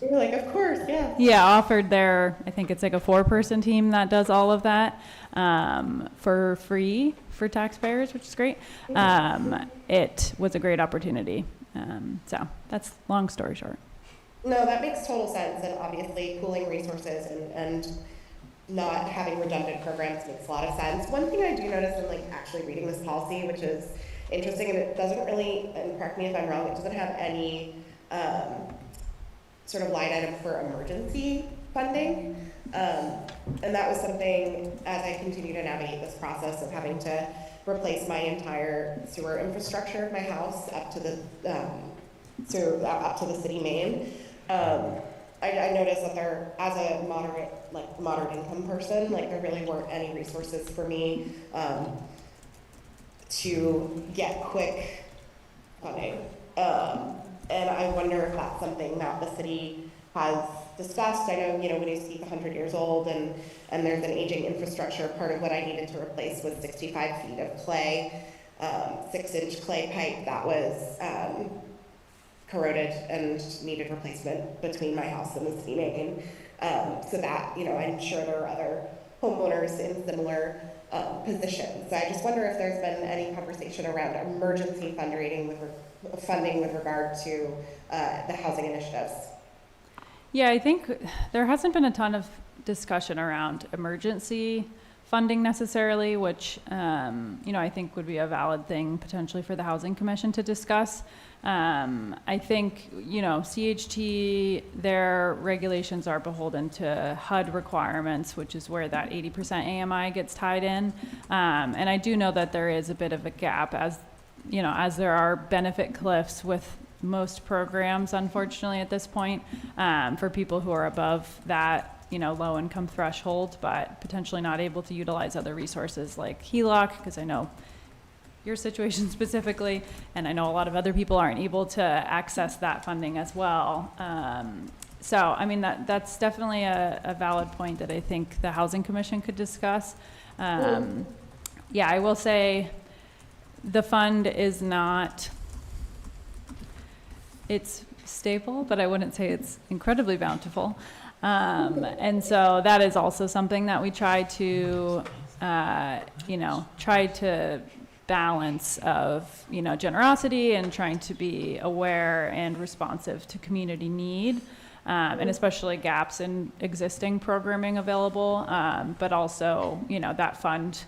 we were like, of course, yeah. yeah, offered I think it's like a 4-person team that does all of that for free for taxpayers, which is great. It was a great opportunity. So that's long story short. No, that makes total sense, and obviously pooling resources and not having redundant programs makes a lot of sense. One thing I do notice in like actually reading this policy, which is interesting, and it doesn't really, and correct me if I'm wrong, it doesn't have any sort of line item for emergency funding. And that was something, as I continue to navigate this process of having to replace my entire sewer infrastructure of my house up to the city main. I noticed that there, as a moderate income person, like there really weren't any resources for me to get quick funding. And I wonder if that's something that the city has discussed. I know, Winooski is 100 years old and there's an aging infrastructure. Part of what I needed to replace was 65 feet of clay, 6-inch clay pipe that was corroded and needed replacement between my house and the city main. So that, I'm sure there are other homeowners in similar positions. So I just wonder if there's been any conversation around emergency funding with regard to the housing initiatives. Yeah, I think there hasn't been a ton of discussion around emergency funding necessarily, which, I think would be a valid thing potentially for the Housing Commission to discuss. I think, CHT, their regulations are beholden to HUD requirements, which is where that 80% AMI gets tied in. And I do know that there is a bit of a gap as there are benefit cliffs with most programs, unfortunately, at this point, for people who are above that, low income threshold, but potentially not able to utilize other resources like HELOC, because I know your situation specifically, and I know a lot of other people aren't able to access that funding as well. So, I mean, that's definitely a valid point that I think the Housing Commission could discuss. Yeah, I will say the fund is it's stable, but I wouldn't say it's incredibly bountiful. And so that is also something that we try to balance of, generosity and trying to be aware and responsive to community need, and especially gaps in existing programming available. But also, that fund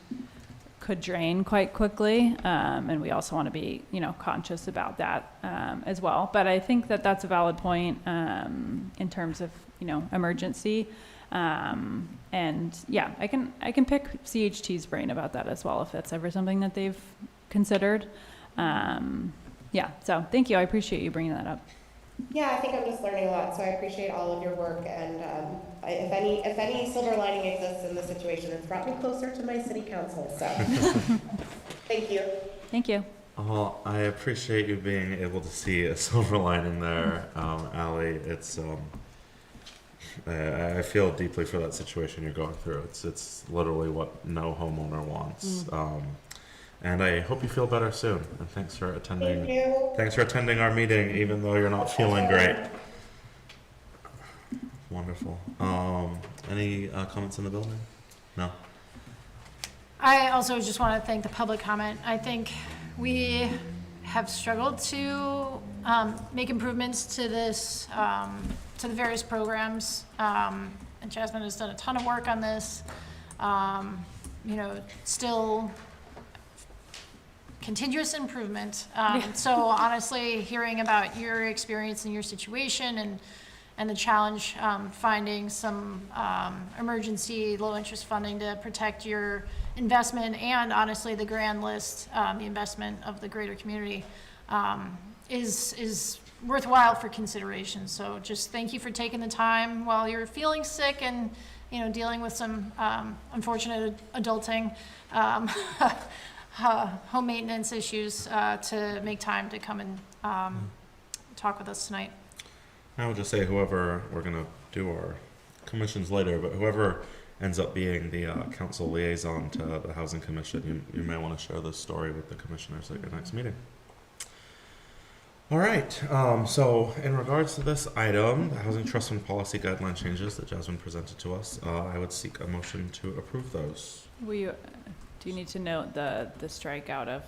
could drain quite quickly. And we also want to be, conscious about that, as well. But I think that that's a valid point, in terms of, emergency. And yeah, I can pick CHT's brain about that as well, if that's ever something that they've considered. Yeah, so thank you. I appreciate you bringing that up. Yeah, I think I'm just learning a lot, so I appreciate all of your work. And if any silver lining exists in this situation, it's brought me closer to my city council. So thank you. Thank you. Well, I appreciate you being able to see a silver lining there, Allie. It's I feel deeply for that situation you're going through. It's literally what no homeowner wants. And I hope you feel better soon. And thanks for attending. Thank you. Thanks for attending our meeting, even though you're not feeling great. Wonderful. Any comments in the building? No. I also just want to thank the public comment. I think we have struggled to make improvements to this, to the various programs. And Jasmine has done a ton of work on this. Still continuous improvement. So honestly, hearing about your experience and your situation and the challenge finding some emergency low interest funding to protect your investment and honestly the grand list, the investment of the greater community is worthwhile for consideration. So just thank you for taking the time while you're feeling sick and, dealing with some unfortunate adulting, home maintenance issues, to make time to come and talk with us tonight. I would just say whoever, we're going to do our commissions later, but whoever ends up being the council liaison to the Housing Commission, you may want to share this story with the commissioners at your next meeting. All right, so in regards to this item, the Housing Trust Fund Policy Guideline changes that Jasmine presented to us, I would seek a motion to approve those. Do you need to note the strikeout of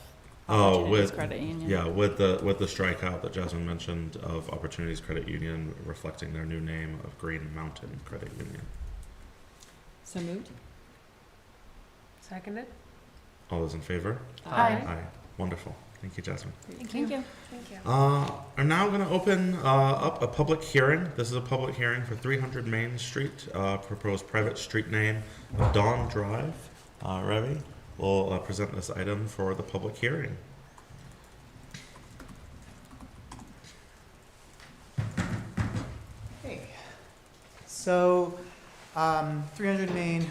Oh, Opportunities Credit Union? Yeah, with the strikeout that Jasmine mentioned of Opportunities Credit Union, reflecting their new name of Green Mountain Credit Union. So moved. Seconded? All those in favor? Aye. Aye. Wonderful. Thank you, Jasmine. Thank you. Thank you. I'm now going to open up a public hearing. This is a public hearing for 300 Main Street, proposed private street name of Dawn Drive. Revy will present this item for the public hearing. Hey, so 300 Main,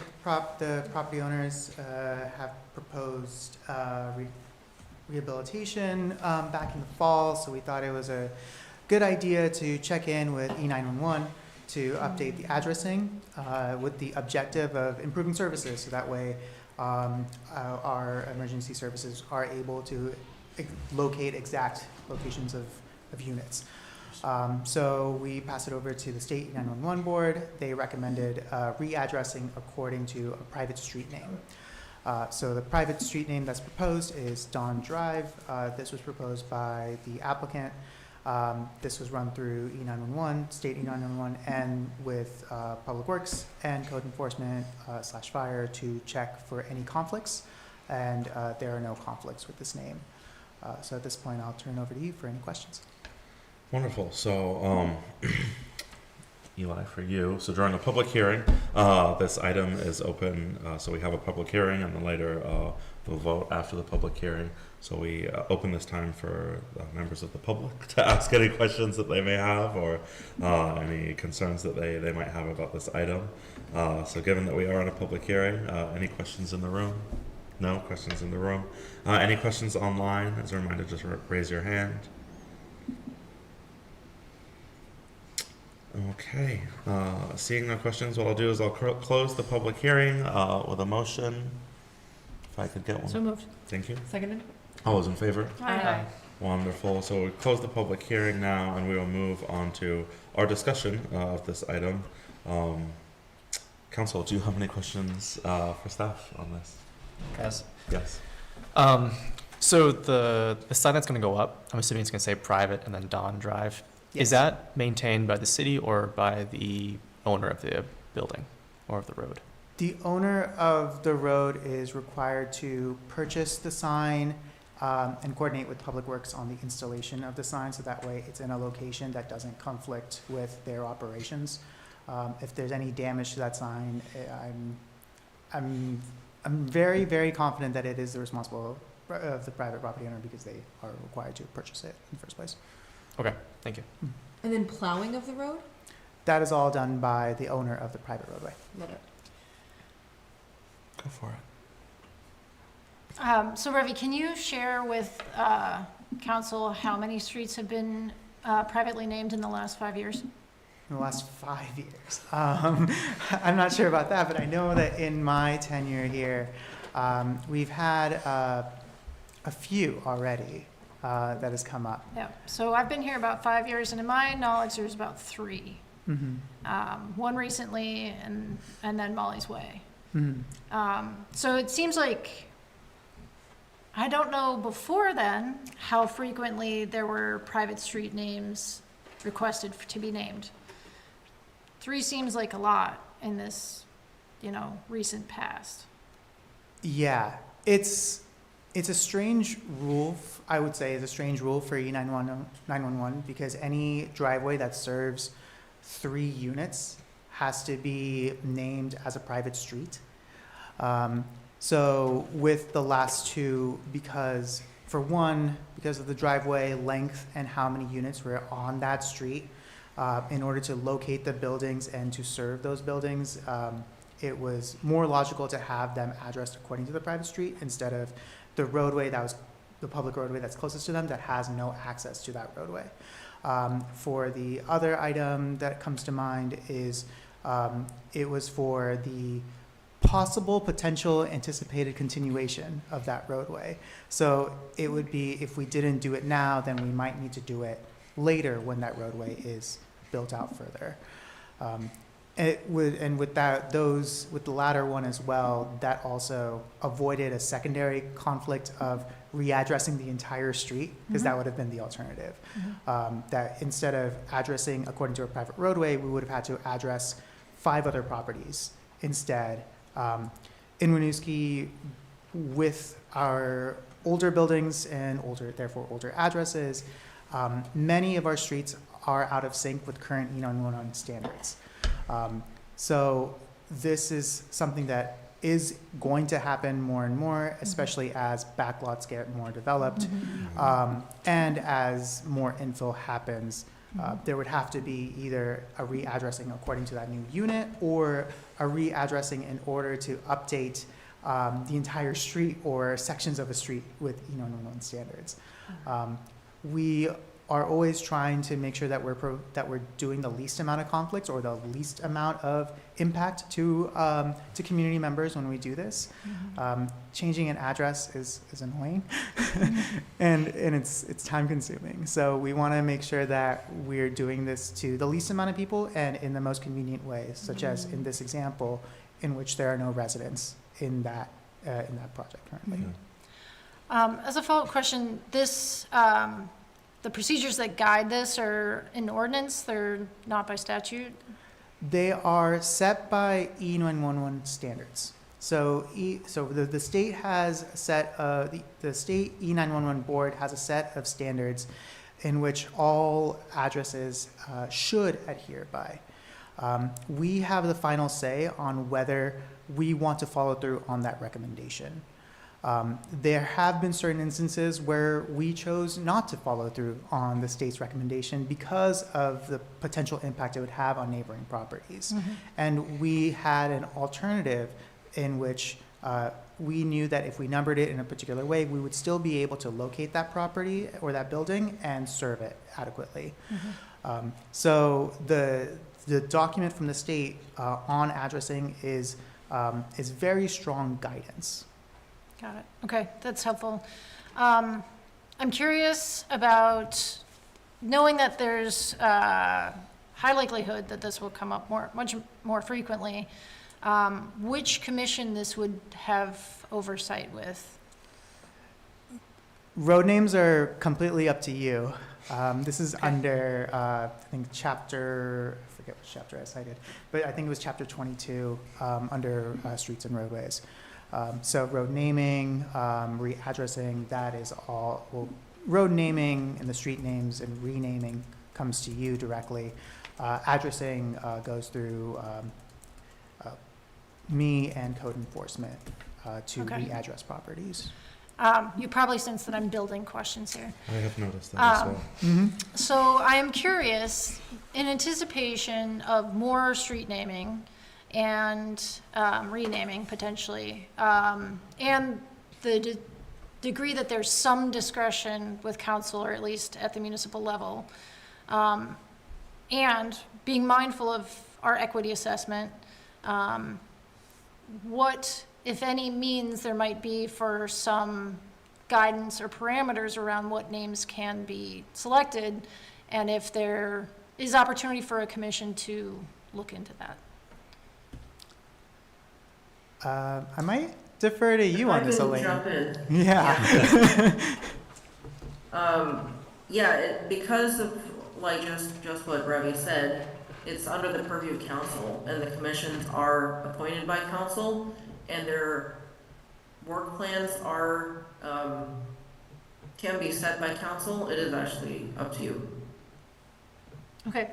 the property owners have proposed rehabilitation back in the fall, so we thought it was a good idea to check in with E911 to update the addressing with the objective of improving services, so that way our emergency services are able to locate exact locations of units. So we passed it over to the state 911 board. They recommended readdressing according to a private street name. So the private street name that's proposed is Dawn Drive. This was proposed by the applicant. This was run through E911, state E911, and with Public Works and Code Enforcement / Fire to check for any conflicts, and there are no conflicts with this name. So at this point, I'll turn it over to you for any questions. Wonderful. So, Eli, for you. So during a public hearing, this item is open. So we have a public hearing, and then later we'll vote after the public hearing. So we open this time for members of the public to ask any questions that they may have, or any concerns that they might have about this item. So given that we are in a public hearing, any questions in the room? No questions in the room. Any questions online? As a reminder, just raise your hand. Okay, seeing no questions, what I'll do is I'll close the public hearing with a motion. If I could get one. So moved. Thank you. Seconded. All those in favor? Aye. Wonderful. So we close the public hearing now, and we will move on to our discussion of this item. Council, do you have any questions for staff on this? Yes. Yes. So the sign that's going to go up, I'm assuming it's going to say private and then Dawn Drive. Yes. Is that maintained by the city or by the owner of the building or of the road? The owner of the road is required to purchase the sign and coordinate with Public Works on the installation of the sign, so that way it's in a location that doesn't conflict with their operations. If there's any damage to that sign, I'm very, very confident that it is the responsible of the private property owner, because they are required to purchase it in the first place. Okay, thank you. And then plowing of the road? That is all done by the owner of the private roadway. Love it. Go for it. So Ravi, can you share with council how many streets have been privately named in the last 5 years? In the last 5 years. I'm not sure about that, but I know that in my tenure here, we've had a few already that has come up. Yeah, so I've been here about 5 years, and in my knowledge, there's about 3. Mm-hmm. One recently, and then Molly's Way. Mm-hmm. So it seems like, I don't know before then how frequently there were private street names requested to be named. 3 seems like a lot in this, recent past. Yeah, it's a strange rule. I would say it's a strange rule for E911 because any driveway that serves 3 units has to be named as a private street. So with the last 2, because For one, because of the driveway length and how many units were on that street, in order to locate the buildings and to serve those buildings, it was more logical to have them addressed according to the private street instead of the roadway that was the public roadway that's closest to them that has no access to that roadway. For the other item that comes to mind is it was for the possible potential anticipated continuation of that roadway. So it would be, if we didn't do it now, then we might need to do it later when that roadway is built out further. And with that, with the latter one as well, that also avoided a secondary conflict of readdressing the entire street, because that would have been the alternative. That instead of addressing according to a private roadway, we would have had to address 5 other properties instead. In Winooski, with our older buildings and therefore older addresses, many of our streets are out of sync with current E911 standards. So this is something that is going to happen more and more, especially as backlots get more developed, and as more infill happens. There would have to be either a readdressing according to that new unit or a readdressing in order to update the entire street or sections of a street with E911 standards. We are always trying to make sure that we're doing the least amount of conflicts or the least amount of impact to community members when we do this. Changing an address is annoying, and it's time consuming. So we want to make sure that we're doing this to the least amount of people and in the most convenient ways, such as in this example, in which there are no residents in that project currently. As a follow-up question, this the procedures that guide this are in ordinance, they're not by statute? They are set by E911 standards. So the state has a set of, the state E911 board has a set of standards in which all addresses should adhere by. We have the final say on whether we want to follow through on that recommendation. There have been certain instances where we chose not to follow through on the state's recommendation because of the potential impact it would have on neighboring properties. And we had an alternative in which we knew that if we numbered it in a particular way, we would still be able to locate that property or that building and serve it adequately. So the document from the state on addressing is very strong guidance. Got it. Okay, that's helpful. I'm curious about, knowing that there's high likelihood that this will come up much more frequently, which commission this would have oversight with? Road names are completely up to you. This is under, I think, I forget which chapter I cited, but I think it was chapter 22 under streets and roadways. So road naming, readdressing, that is all, well, road naming and the street names and renaming comes to you directly. Addressing goes through me and code enforcement to readdress properties. You probably sense that I'm building questions here. I have noticed that as well. So I am curious, in anticipation of more street naming and renaming potentially, and the degree that there's some discretion with council, or at least at the municipal level, and being mindful of our equity assessment, what, if any, means there might be for some guidance or parameters around what names can be selected, and if there is opportunity for a commission to look into that. I might defer to you on this, Elaine. Jump in. Yeah. Because of, like, just what Ravi said, it's under the purview of council, and the commissions are appointed by council, and their work plans are, can be set by council. It is actually up to you. Okay,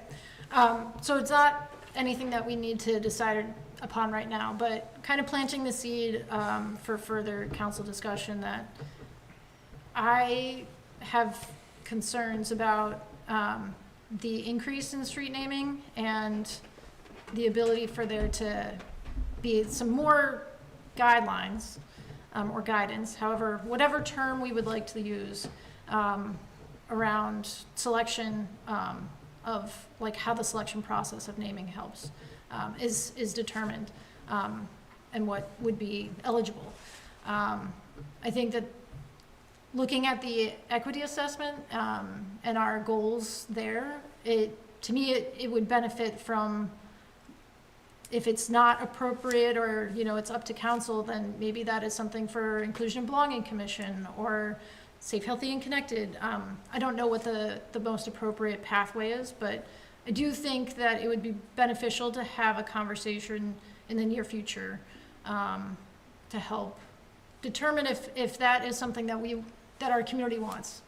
so it's not anything that we need to decide upon right now, but kind of planting the seed for further council discussion, that I have concerns about the increase in street naming and the ability for there to be some more guidelines or guidance, however, whatever term we would like to use around selection of like how the selection process of naming helps is determined and what would be eligible. I think that looking at the equity assessment and our goals there, to me it would benefit from, if it's not appropriate or, you know, it's up to council, then maybe that is something for Inclusion and Belonging Commission or Safe, Healthy, and Connected. I don't know what the most appropriate pathway is, but I do think that it would be beneficial to have a conversation in the near future to help determine if that is something that our community wants,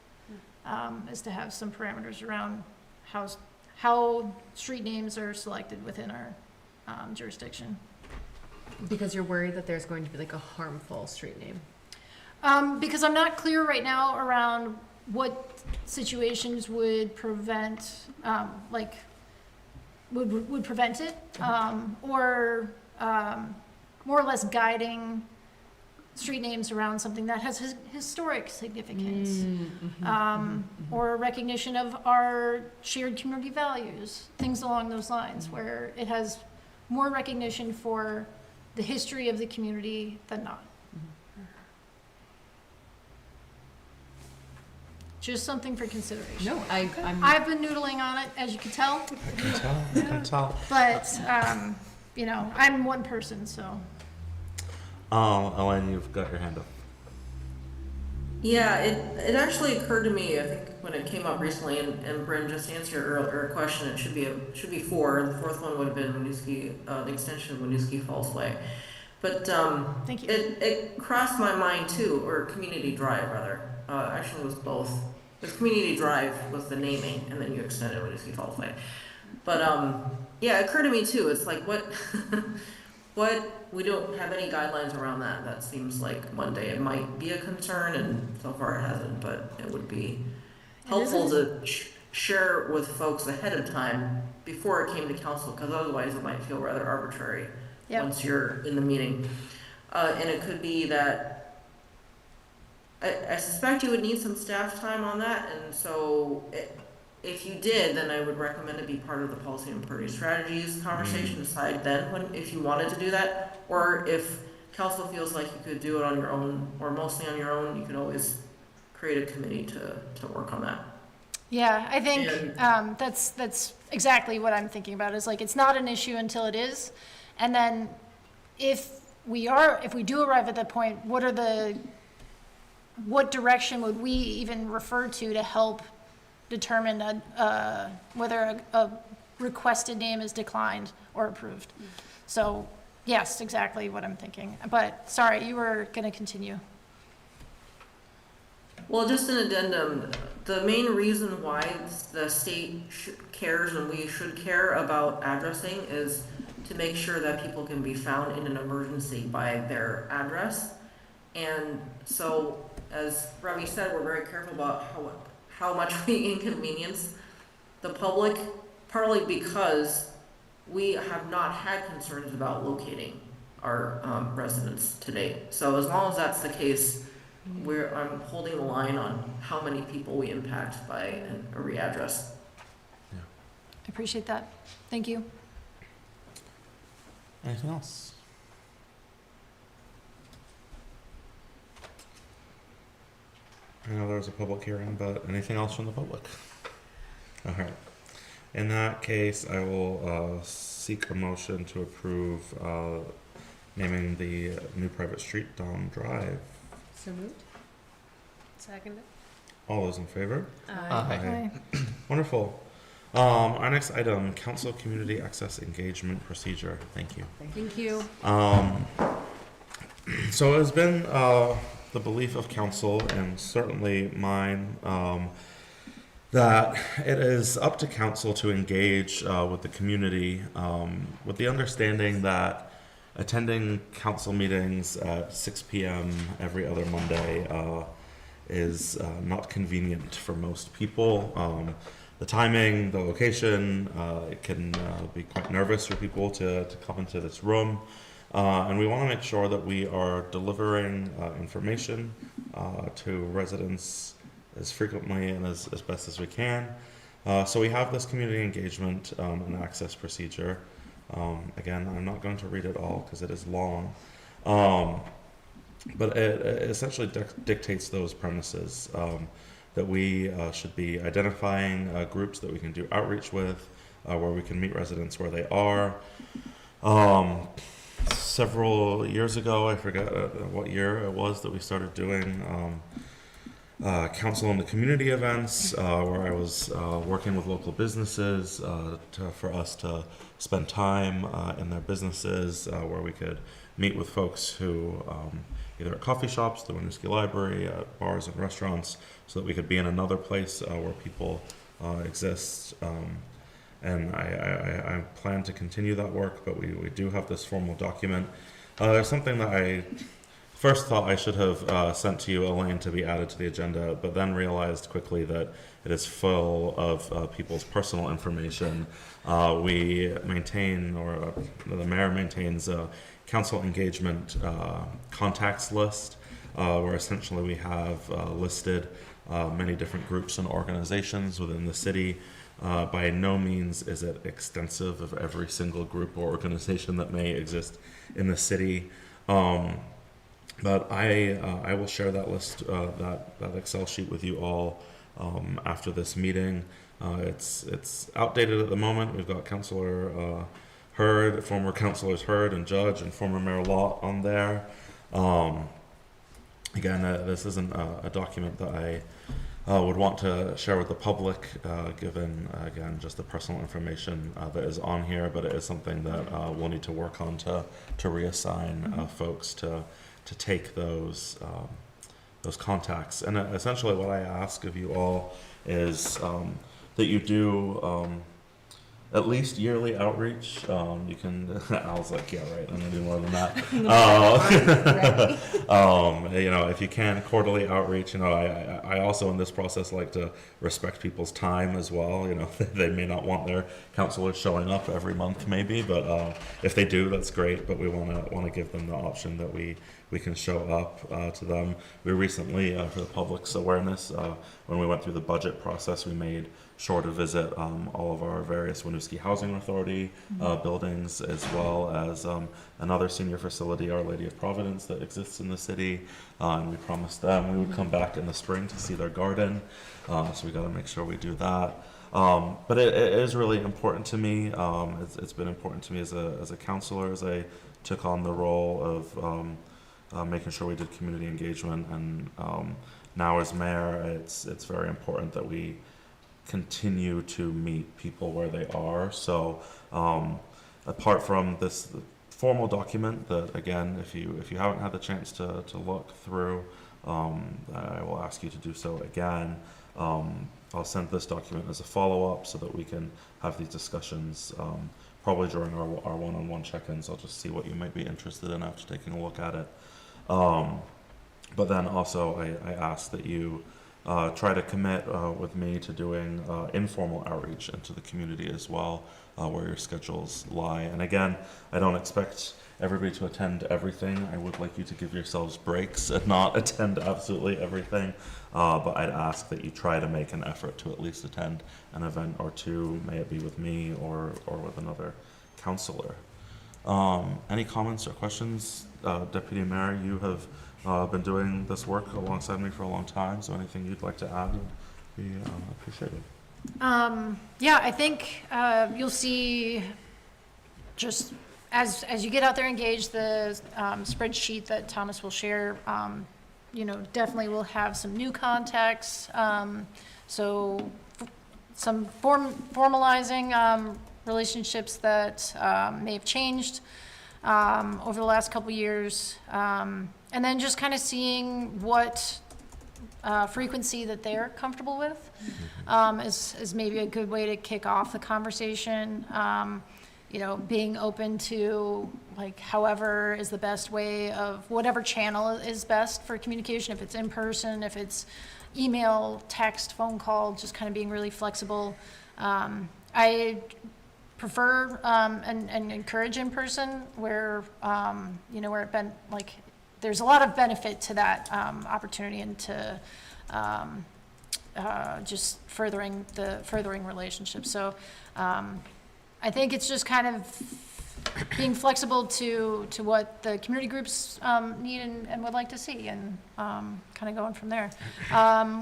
is to have some parameters around how street names are selected within our jurisdiction. Because you're worried that there's going to be like a harmful street name. Because I'm not clear right now around what situations would prevent, would prevent it, or more or less guiding street names around something that has historic significance, or recognition of our shared community values, things along those lines, where it has more recognition for the history of the community than not. Just something for consideration. No, I've been noodling on it, as you can tell. I can tell. But, you know, I'm one person, so. Elaine, you've got your hand up. Yeah, it actually occurred to me, I think, when it came up recently, and Bryn just answered your earlier question, it should be 4. The 4th one would have been Winooski, the extension of Winooski Falls Way. But thank you. It crossed my mind too, or Community Drive rather. Actually, it was both. It was Community Drive was the naming, and then you extended Winooski Falls Way. But yeah, it occurred to me too. It's like what we don't have any guidelines around that. That seems like one day it might be a concern, and so far it hasn't. But it would be helpful to share with folks ahead of time before it came to council, because otherwise it might feel rather arbitrary once you're in the meeting. And it could be that I suspect you would need some staff time on that, and so if you did, then I would recommend it be part of the policy and priority strategies conversation. Decide then if you wanted to do that, or if council feels like you could do it on your own or mostly on your own, you can always create a committee to work on that. Yeah, I think that's exactly what I'm thinking about. Is like it's not an issue until it is, and then if we do arrive at that point, what direction would we even refer to help determine whether a requested name is declined or approved? So yes, exactly what I'm thinking. But sorry, you were going to continue. Well, just an addendum, the main reason why the state cares and we should care about addressing is to make sure that people can be found in an emergency by their address. And so, as Remy said, we're very careful about how much we inconvenience the public, partly because we have not had concerns about locating our residents to date. So as long as that's the case, I'm holding the line on how many people we impact by a readdress. I appreciate that. Thank you. Anything else? I know there was a public hearing, but anything else from the public? All right. In that case, I will seek a motion to approve naming the new private street Dawn Drive. So moved. Seconded. All those in favor? Aye. Wonderful. Our next item, Council Community Access Engagement Procedure. Thank you. Thank you. So it has been the belief of council, and certainly mine, that it is up to council to engage with the community, with the understanding that attending council meetings at 6 p.m. every other Monday is not convenient for most people. The timing, the location, it can be quite nervous for people to come into this room. And we want to make sure that we are delivering information to residents as frequently and as best as we can. So we have this community engagement and access procedure. Again, I'm not going to read it all because it is long. But it essentially dictates those premises that we should be identifying groups that we can do outreach with, where we can meet residents where they are. Several years ago, I forget what year it was, that we started doing council in the community events, where I was working with local businesses for us to spend time in their businesses, where we could meet with folks who either at coffee shops, the Winooski Library, at bars and restaurants, so that we could be in another place where people exist. And I plan to continue that work, but we do have this formal document. There's something that I first thought I should have sent to you, Elaine, to be added to the agenda, but then realized quickly that it is full of people's personal information. We maintain, or the mayor maintains, a council engagement contacts list, where essentially we have listed many different groups and organizations within the city. By no means is it extensive of every single group or organization that may exist in the city. But I will share that list, that Excel sheet with you all after this meeting. It's outdated at the moment. We've got Councillor Hurd, former Councillors Hurd and Judge, and former Mayor Lott on there. Again, this isn't a document that I would want to share with the public, given, again, just the personal information that is on here, but it is something that we'll need to work on to reassign folks to take those contacts. And essentially what I ask of you all is that you do at least yearly outreach. You can, I was like, yeah, right, I'm gonna do more than that. You know, if you can, quarterly outreach. You know, I also in this process like to respect people's time as well. You know, they may not want their councillors showing up every month maybe, but if they do, that's great. But we want to give them the option that we can show up to them. We recently, for the public's awareness, when we went through the budget process, we made sure to visit all of our various Winooski Housing Authority buildings, as well as another senior facility, Our Lady of Providence, that exists in the city. And we promised them we would come back in the spring to see their garden. So we got to make sure we do that. But it is really important to me. It's been important to me as a counselor, as I took on the role of making sure we did community engagement. And now as mayor, it's very important that we continue to meet people where they are. So apart from this formal document that, again, if you haven't had the chance to look through, I will ask you to do so again. I'll send this document as a follow-up so that we can have these discussions probably during our one-on-one check-ins. I'll just see what you might be interested in after taking a look at it. But then also I ask that you try to commit with me to doing informal outreach into the community as well, where your schedules lie. And again, I don't expect everybody to attend everything. I would like you to give yourselves breaks and not attend absolutely everything. But I'd ask that you try to make an effort to at least attend an event or two, may it be with me or with another counselor. Any comments or questions? Deputy Mayor, you have been doing this work alongside me for a long time, so anything you'd like to add would be appreciated. Yeah, I think you'll see, just as you get out there engaged, the spreadsheet that Thomas will share, you know, definitely will have some new contacts. So some formalizing relationships that may have changed over the last couple years. And then just kind of seeing what frequency that they're comfortable with is maybe a good way to kick off the conversation. You know, being open to like however is the best way of, whatever channel is best for communication, if it's in person, if it's email, text, phone call, just kind of being really flexible. I prefer and encourage in person where, where it been like, there's a lot of benefit to that opportunity and to just furthering relationships. So I think it's just kind of being flexible to what the community groups need and would like to see, and kind of going from there.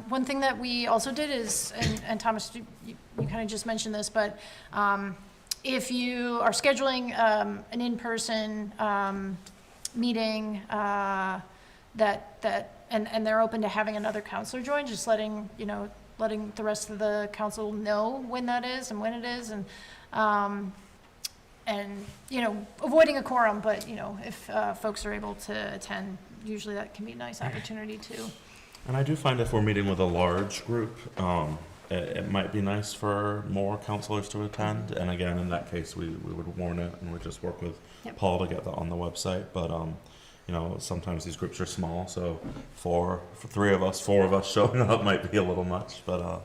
One thing that we also did is, and Thomas, you kind of just mentioned this, but if you are scheduling an in-person meeting and they're open to having another counselor join, just letting the rest of the council know when that is and when it is, and avoiding a quorum, but if folks are able to attend, usually that can be a nice opportunity too. And I do find if we're meeting with a large group, it might be nice for more counselors to attend. And again, in that case, we would warn it and we'd just work with Paul to get that on the website. But sometimes these groups are small, so four of us showing up might be a little much. But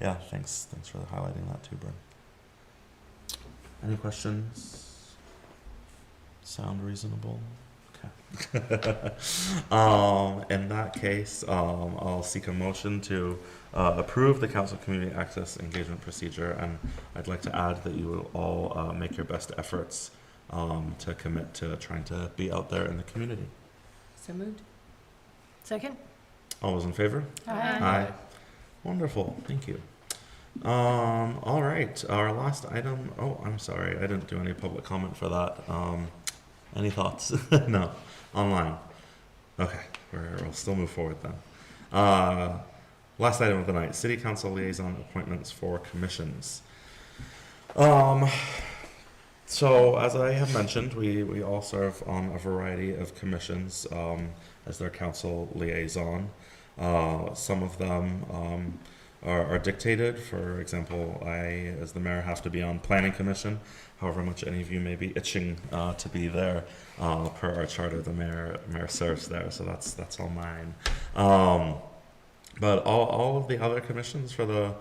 yeah, thanks for highlighting that too, Bryn. Any questions? Sound reasonable? Okay. In that case, I'll seek a motion to approve the Council Community Access Engagement Procedure, and I'd like to add that you will all make your best efforts to commit to trying to be out there in the community. So moved. Second? All those in favor? Aye. Wonderful, thank you. All right, our last item. Oh, I'm sorry, I didn't do any public comment for that. Any thoughts? No, online. Okay, we'll still move forward then. Last item of the night, City Council Liaison appointments for commissions. So as I have mentioned, we all serve on a variety of commissions as their council liaison. Some of them are dictated. For example, I, as the mayor, have to be on Planning Commission, however much any of you may be itching to be there. Per our charter, the mayor serves there, so that's all mine. But all of the other commissions, for the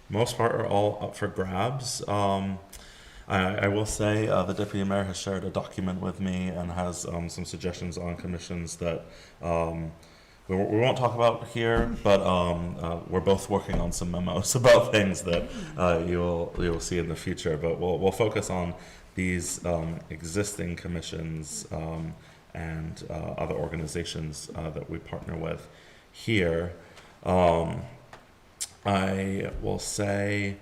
most part, are all up for grabs. I will say the deputy mayor has shared a document with me and has some suggestions on commissions that we won't talk about here, but we're both working on some memos about things that you'll see in the future. But we'll focus on these existing commissions and other organizations that we partner with here. I will say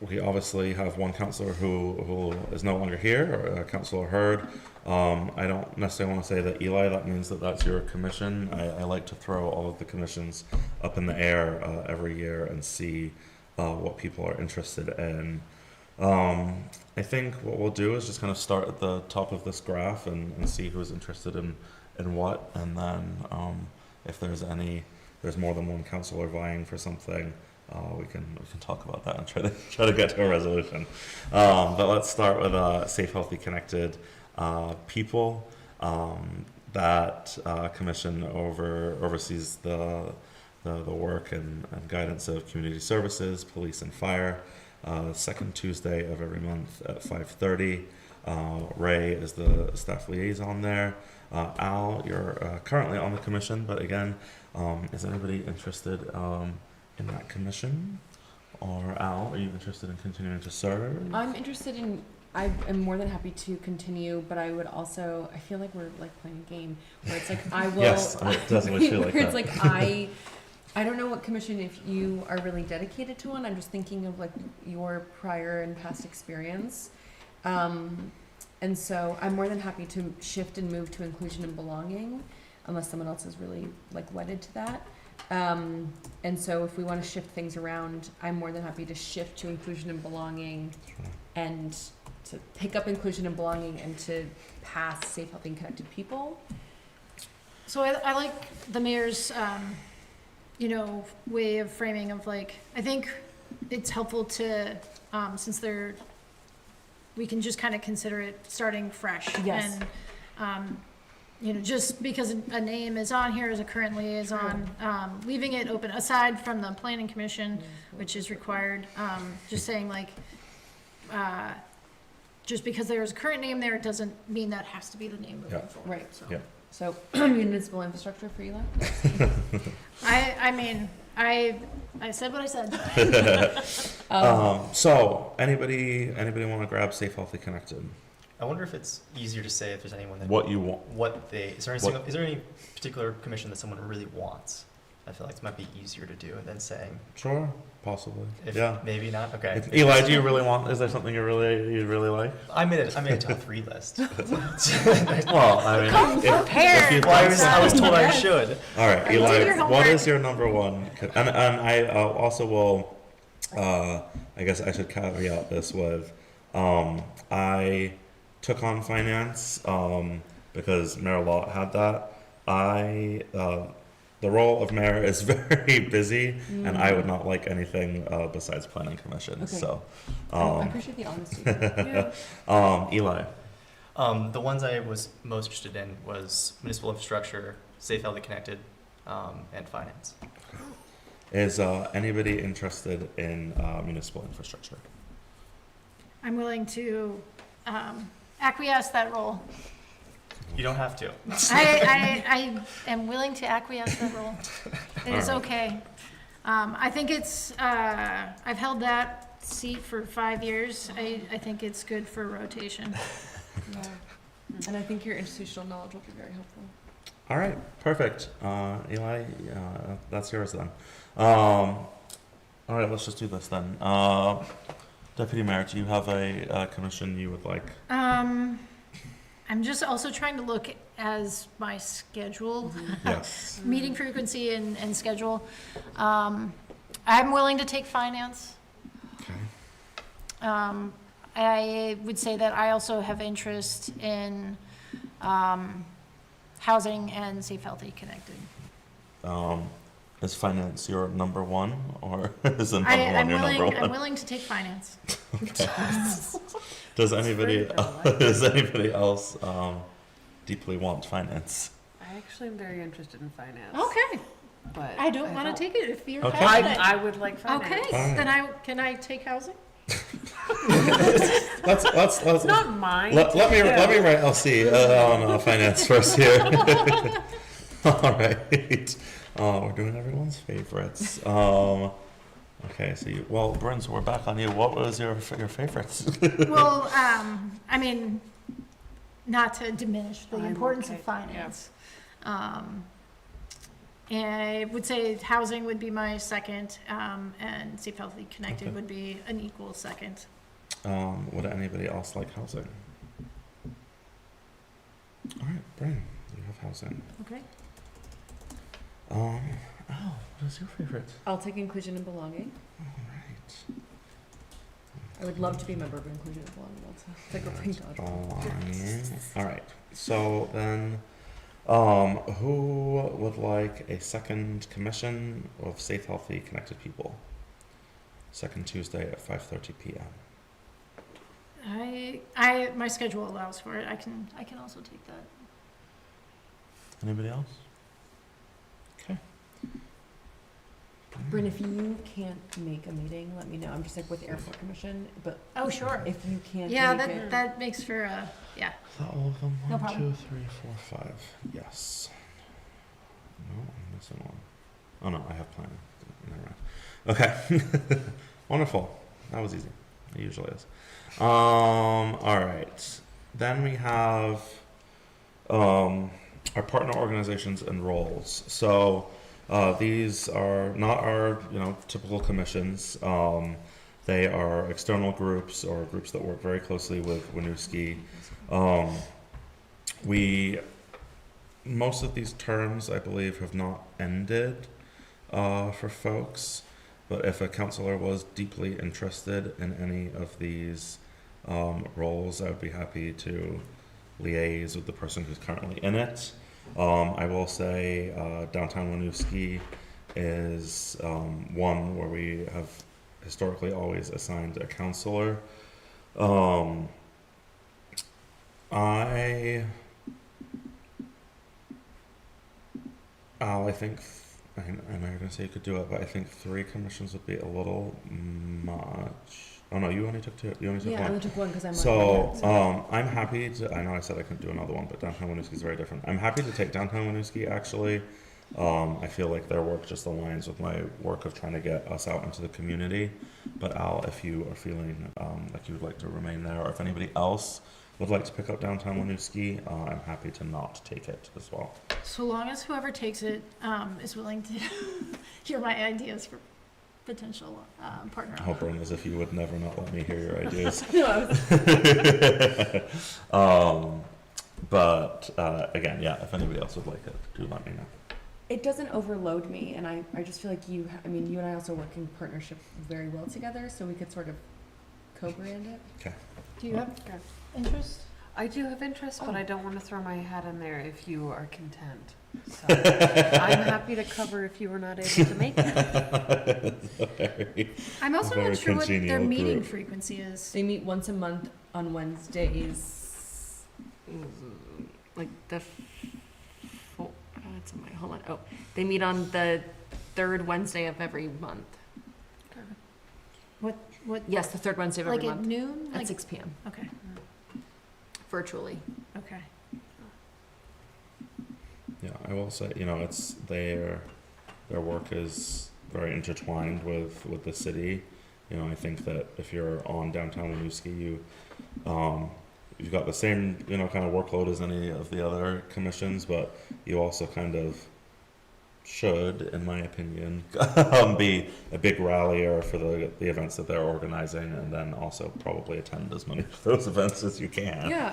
we obviously have one counselor who is no longer here, or Councilor Hurd. I don't necessarily want to say that, Eli, that means that's your commission. I like to throw all of the commissions up in the air every year and see what people are interested in. I think what we'll do is just kind of start at the top of this graph and see who's interested in what, and then if there's more than one counselor vying for something, we can talk about that and try to get to a resolution. But let's start with Safe, Healthy, Connected People. That commission oversees the work and guidance of community services, police, and fire. Second Tuesday of every month at 5:30. Ray is the staff liaison there. Al, you're currently on the commission, but again, is anybody interested in that commission? Or Al, are you interested in continuing to serve? I'm interested in, I am more than happy to continue, but I would also, I feel like we're like playing a game where it's like I will. Yes, it definitely feel like where that. It's like I don't know what commission, if you are really dedicated to one. I'm just thinking of like your prior and past experience. And so I'm more than happy to shift and move to inclusion and belonging, unless someone else is really like wedded to that. And so if we want to shift things around, I'm more than happy to shift to inclusion and belonging and to pick up inclusion and belonging and to pass safe, healthy, and connected people. So I like the mayor's, way of framing of like, I think it's helpful to, since they're we can just kind of consider it starting fresh. Yes. And, you know, just because a name is on here as a current liaison, leaving it open, aside from the planning commission, which is required, just saying like, just because there's a current name there, it doesn't mean that has to be the name moving forward. Right. So. Yeah. So municipal infrastructure for Eli? I mean, I said what I said. So anybody want to grab Safe, Healthy, Connected? I wonder if it's easier to say if there's anyone that What you want? is there any particular commission that someone really wants? I feel like it might be easier to do than saying. Sure, possibly. If Yeah. Maybe not. Okay. Eli, do you really want? Is there something you really like? I made a top 3 list. Well, I mean, prepared. if Well, I was told I should. All right, You did your Eli, what homework. is your number one? And I also will. I guess I should caveat this with, I took on finance because Mayor Lott had that. The role of mayor is very busy, and I would not like anything besides planning commission. Okay. So, I appreciate the honesty. Eli. The ones I was most interested in was municipal infrastructure, Safe, Healthy, Connected, and finance. Is anybody interested in municipal infrastructure? I'm willing to acquiesce that role. You don't have to. I am willing to acquiesce that role. It is All right. okay. I think it's, I've held that seat for 5 years. I think it's good for rotation. Yeah. And I think your institutional knowledge will be very helpful. All right, perfect. Eli, that's yours then. All right, let's just do this then. Deputy Mayor, do you have a commission you would like? I'm just also trying to look as my schedule, Yes. meeting frequency and schedule. I'm willing to take finance. Okay. I would say that I also have interest in housing and Safe, Healthy, Connected. Is finance your number one, or is it number one your number one? I'm willing to take finance. Okay. Does anybody else deeply want finance? I actually am very interested in finance. Okay, But I don't want to take it if you're Okay. passionate. I would like finance. Okay, Fine. then can I take housing? Let's It's not mine. let me write LC on finance first here. All right. We're doing everyone's favorites. Okay, so Bryn, so we're back on you. What was your favorites? Well, I mean, not to diminish the I'm importance okay, of finance. I would say housing would be my second, and Safe, Healthy, Connected Okay. would be an equal second. Would anybody else like housing? All right, Bryn, you have housing. Okay. What is your favorite? I'll take inclusion and belonging. All right. I would love to be a member of inclusion and belonging also. It's like we're playing dodgeball. All right. So then, who would like a second commission of Safe, Healthy, Connected People? Second Tuesday at 5:30 p.m. My schedule allows for it. I can also take that. Anybody else? Okay. Bryn, if you can't make a meeting, let me know. I'm just like with Airport Commission, but Oh, sure. if you can't Yeah, make it. that makes for a, yeah. Is that all of them? No 1, problem. 2, 3, 4, 5. Yes. No, I'm missing one. Oh no, I have planning. Never mind. Okay. Wonderful. That was easy. It usually is. All right. Then we have our partner organizations and roles. So these are not our typical commissions. They are external groups or groups that work very closely with Winooski. Most of these terms, I believe, have not ended for folks. But if a counselor was deeply interested in any of these roles, I would be happy to liaise with the person who's currently in it. I will say Downtown Winooski is one where we have historically always assigned a counselor. I think, I know you're gonna say you could do it, but I think 3 commissions would be a little much. Oh no, you only took 2. You only took Yeah, I 1. only took one because I'm So, I'm happy to, I know I said I couldn't do another one, but downtown Winooski is very different. I'm happy to take downtown Winooski, actually. I feel like their work just aligns with my work of trying to get us out into the community. But Al, if you are feeling like you would like to remain there, or if anybody else would like to pick up downtown Winooski, I'm happy to not take it as well. So long as whoever takes it is willing to hear my ideas for potential partner. Hovering as if you would never not let me hear your ideas. But again, yeah, if anybody else would like it, do let me know. It doesn't overload me, and I just feel like you and I also work in partnership very well together, so we could sort of co-brand it. Okay. Do you have interest? I do have interest, but I don't want to throw my hat in there if you are content. So I'm happy to cover if you were not able to make it. I'm also Very not sure what their congenial meeting group. frequency is. They meet once a month on Wednesdays, like the. Hold on. Oh, they meet on the 3rd Wednesday of every month. What? Yes, the 3rd Wednesday of every Like at month. noon? At Like 6 p.m. Okay. Virtually. Okay. Yeah, I will say, it's their work is very intertwined with the city. I think that if you're on downtown Winooski, you've got the same, kind of workload as any of the other commissions, but you also kind of should, in my opinion, be a big rallier for the events that they're organizing, and then also probably attend as many of those events as you can. Yeah,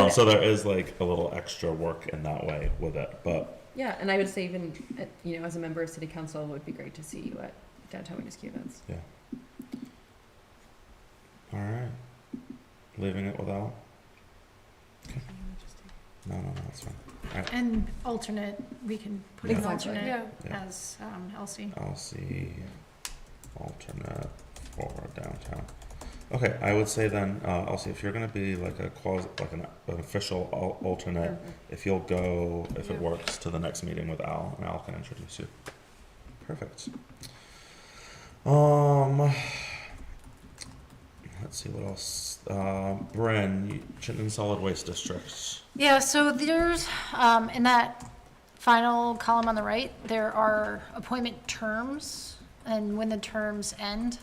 so there is like a little extra work in that way with it, but yeah, and I would say even as a member of City Council, it would be great to see you at downtown Winooski events. yeah. All right, leaving it without. Okay. No, that's fine. All right. And alternate, we can put an Exactly. alternate Yeah. as Elsie. LC alternate for downtown. Okay, I would say then, Elsie, if you're going to be like an official alternate, if you'll go, if it works, to the next meeting with Al, and Al can introduce you. Perfect. Let's see what else. Bryn, Chittenden Solid Waste District. Yeah, so there's, in that final column on the right, there are appointment terms and when the terms end.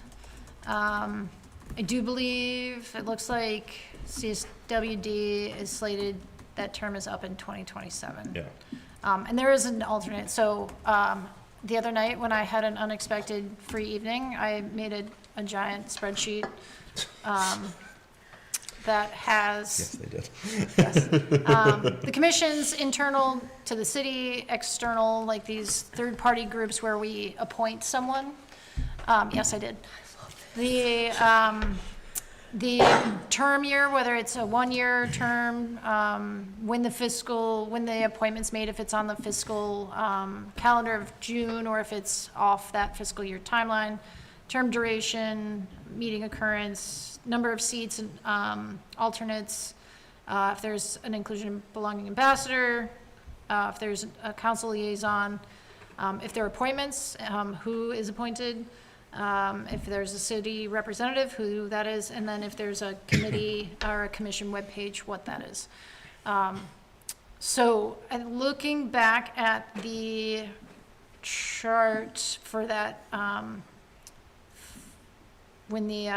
I do believe, it looks like CSWD is slated, that term is up in 2027. Yeah. And there is an alternate, so the other night when I had an unexpected free evening, I made a giant spreadsheet that has. Yes, they did. Yes. The commissions, internal to the city, external, like these third-party groups where we appoint someone. Yes, I did. The term year, whether it's a 1-year term, when the appointment's made, if it's on the fiscal calendar of June, or if it's off that fiscal year timeline, term duration, meeting occurrence, number of seats and alternates, if there's an inclusion and belonging ambassador, if there's a council liaison, if there are appointments, who is appointed, if there's a city representative, who that is, and then if there's a committee or a commission webpage, what that is. So looking back at the chart for that, when the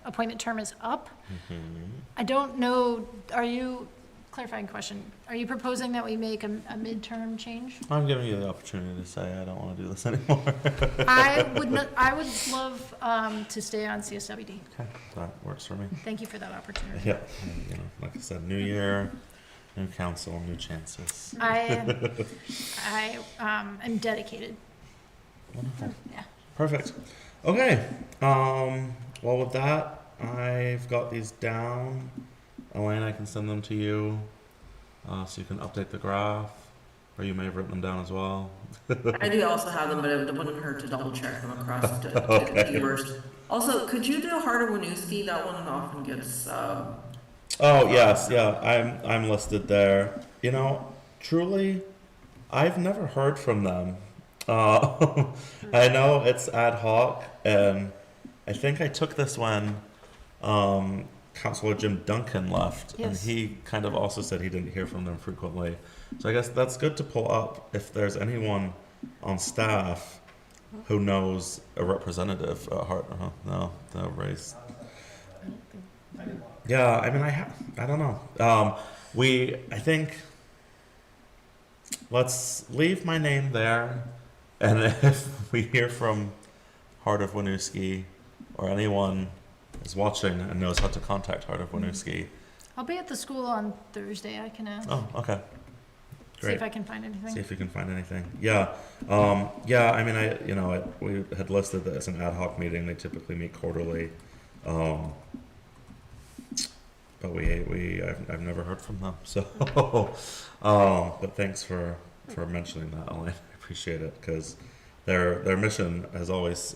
appointment term is up, I don't know, clarifying question, are you proposing that we make a midterm change? I'm giving you the opportunity to say I don't want to do this anymore. I would love to stay on CSWD. Okay, that works for me. Thank you for that opportunity. Yeah, and, like I said, new year, new council, new chances. I am dedicated. Wonderful. Yeah. Perfect. Okay. Well, with that, I've got these down. Elaine, I can send them to you, so you can update the graph, or you may have written them down as well. I do also have them, but it wouldn't hurt to double check them across to Okay. viewers. Also, could you do Heart of Winooski? That one often gets Oh, yes, yeah, I'm listed there. You know, truly, I've never heard from them. I know it's ad hoc, and I think I took this when Councilor Jim Duncan left, and Yes. he kind of also said he didn't hear from them frequently. So I guess that's good to pull up if there's anyone on staff who knows a representative at Hart. No, race. Yeah, I mean, I don't know. I think, let's leave my name there, and if we hear from Heart of Winooski or anyone is watching and knows how to contact Heart of Winooski. I'll be at the school on Thursday. I can ask. Oh, okay. See Great. if I can find anything. See if you can find anything. Yeah. Yeah, I mean, we had listed that as an ad hoc meeting. They typically meet quarterly. But I've never heard from them. So, but thanks for mentioning that, Elaine. I appreciate it, because their mission has always,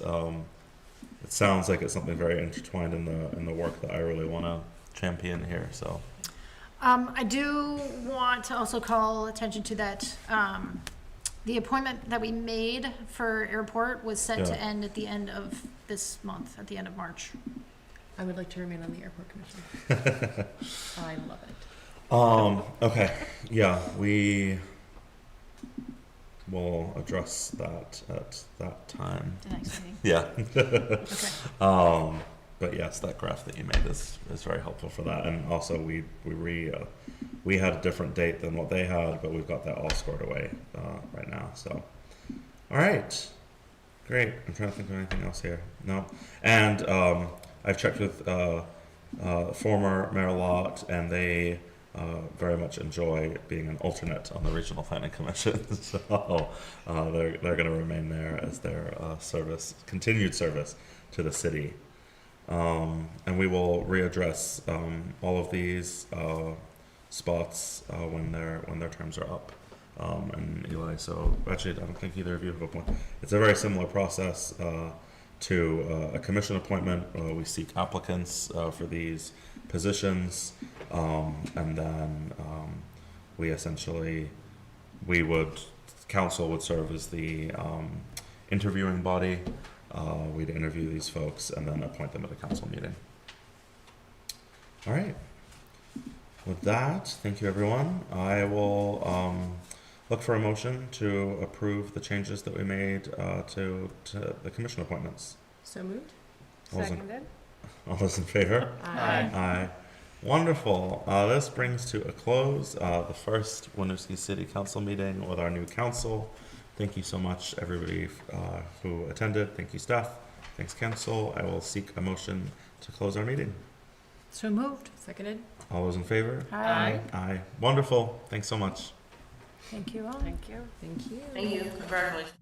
it sounds like it's something very intertwined in the work that I really want to champion here. So. I do want to also call attention to that, the appointment that we made for airport was set to end at the end of this month, at the end of March. I would like to remain on the airport commission. I love it. Okay. Yeah, we will address that at that time. The next meeting. Yeah. Okay. But yes, that graph that you made is very helpful for that. And also we had a different date than what they had, but we've got that all scored away right now. So, all right, great. I'm trying to think of anything else here. No, and I've checked with former Mayor Lott, and they very much enjoy being an alternate on the Regional Planning Commission. So they're going to remain there as their continued service to the city. And we will readdress all of these spots when their terms are up. And Eli, so actually, I don't think either of you have a point. It's a very similar process to a commission appointment. We seek applicants for these positions, and then council would serve as the interviewing body. We'd interview these folks and then appoint them at a council meeting. All right. With that, thank you, everyone. I will look for a motion to approve the changes that we made to the commission appointments. So moved. Seconded. All those in favor? Aye. Aye. Wonderful. This brings to a close the first Winooski City Council meeting with our new council. Thank you so much, everybody who attended. Thank you, staff. Thanks, council. I will seek a motion to close our meeting. So moved. Seconded. All those in favor? Aye. Aye. Wonderful. Thanks so much. Thank you all. Thank you. Thank you. Thank you, congratulations.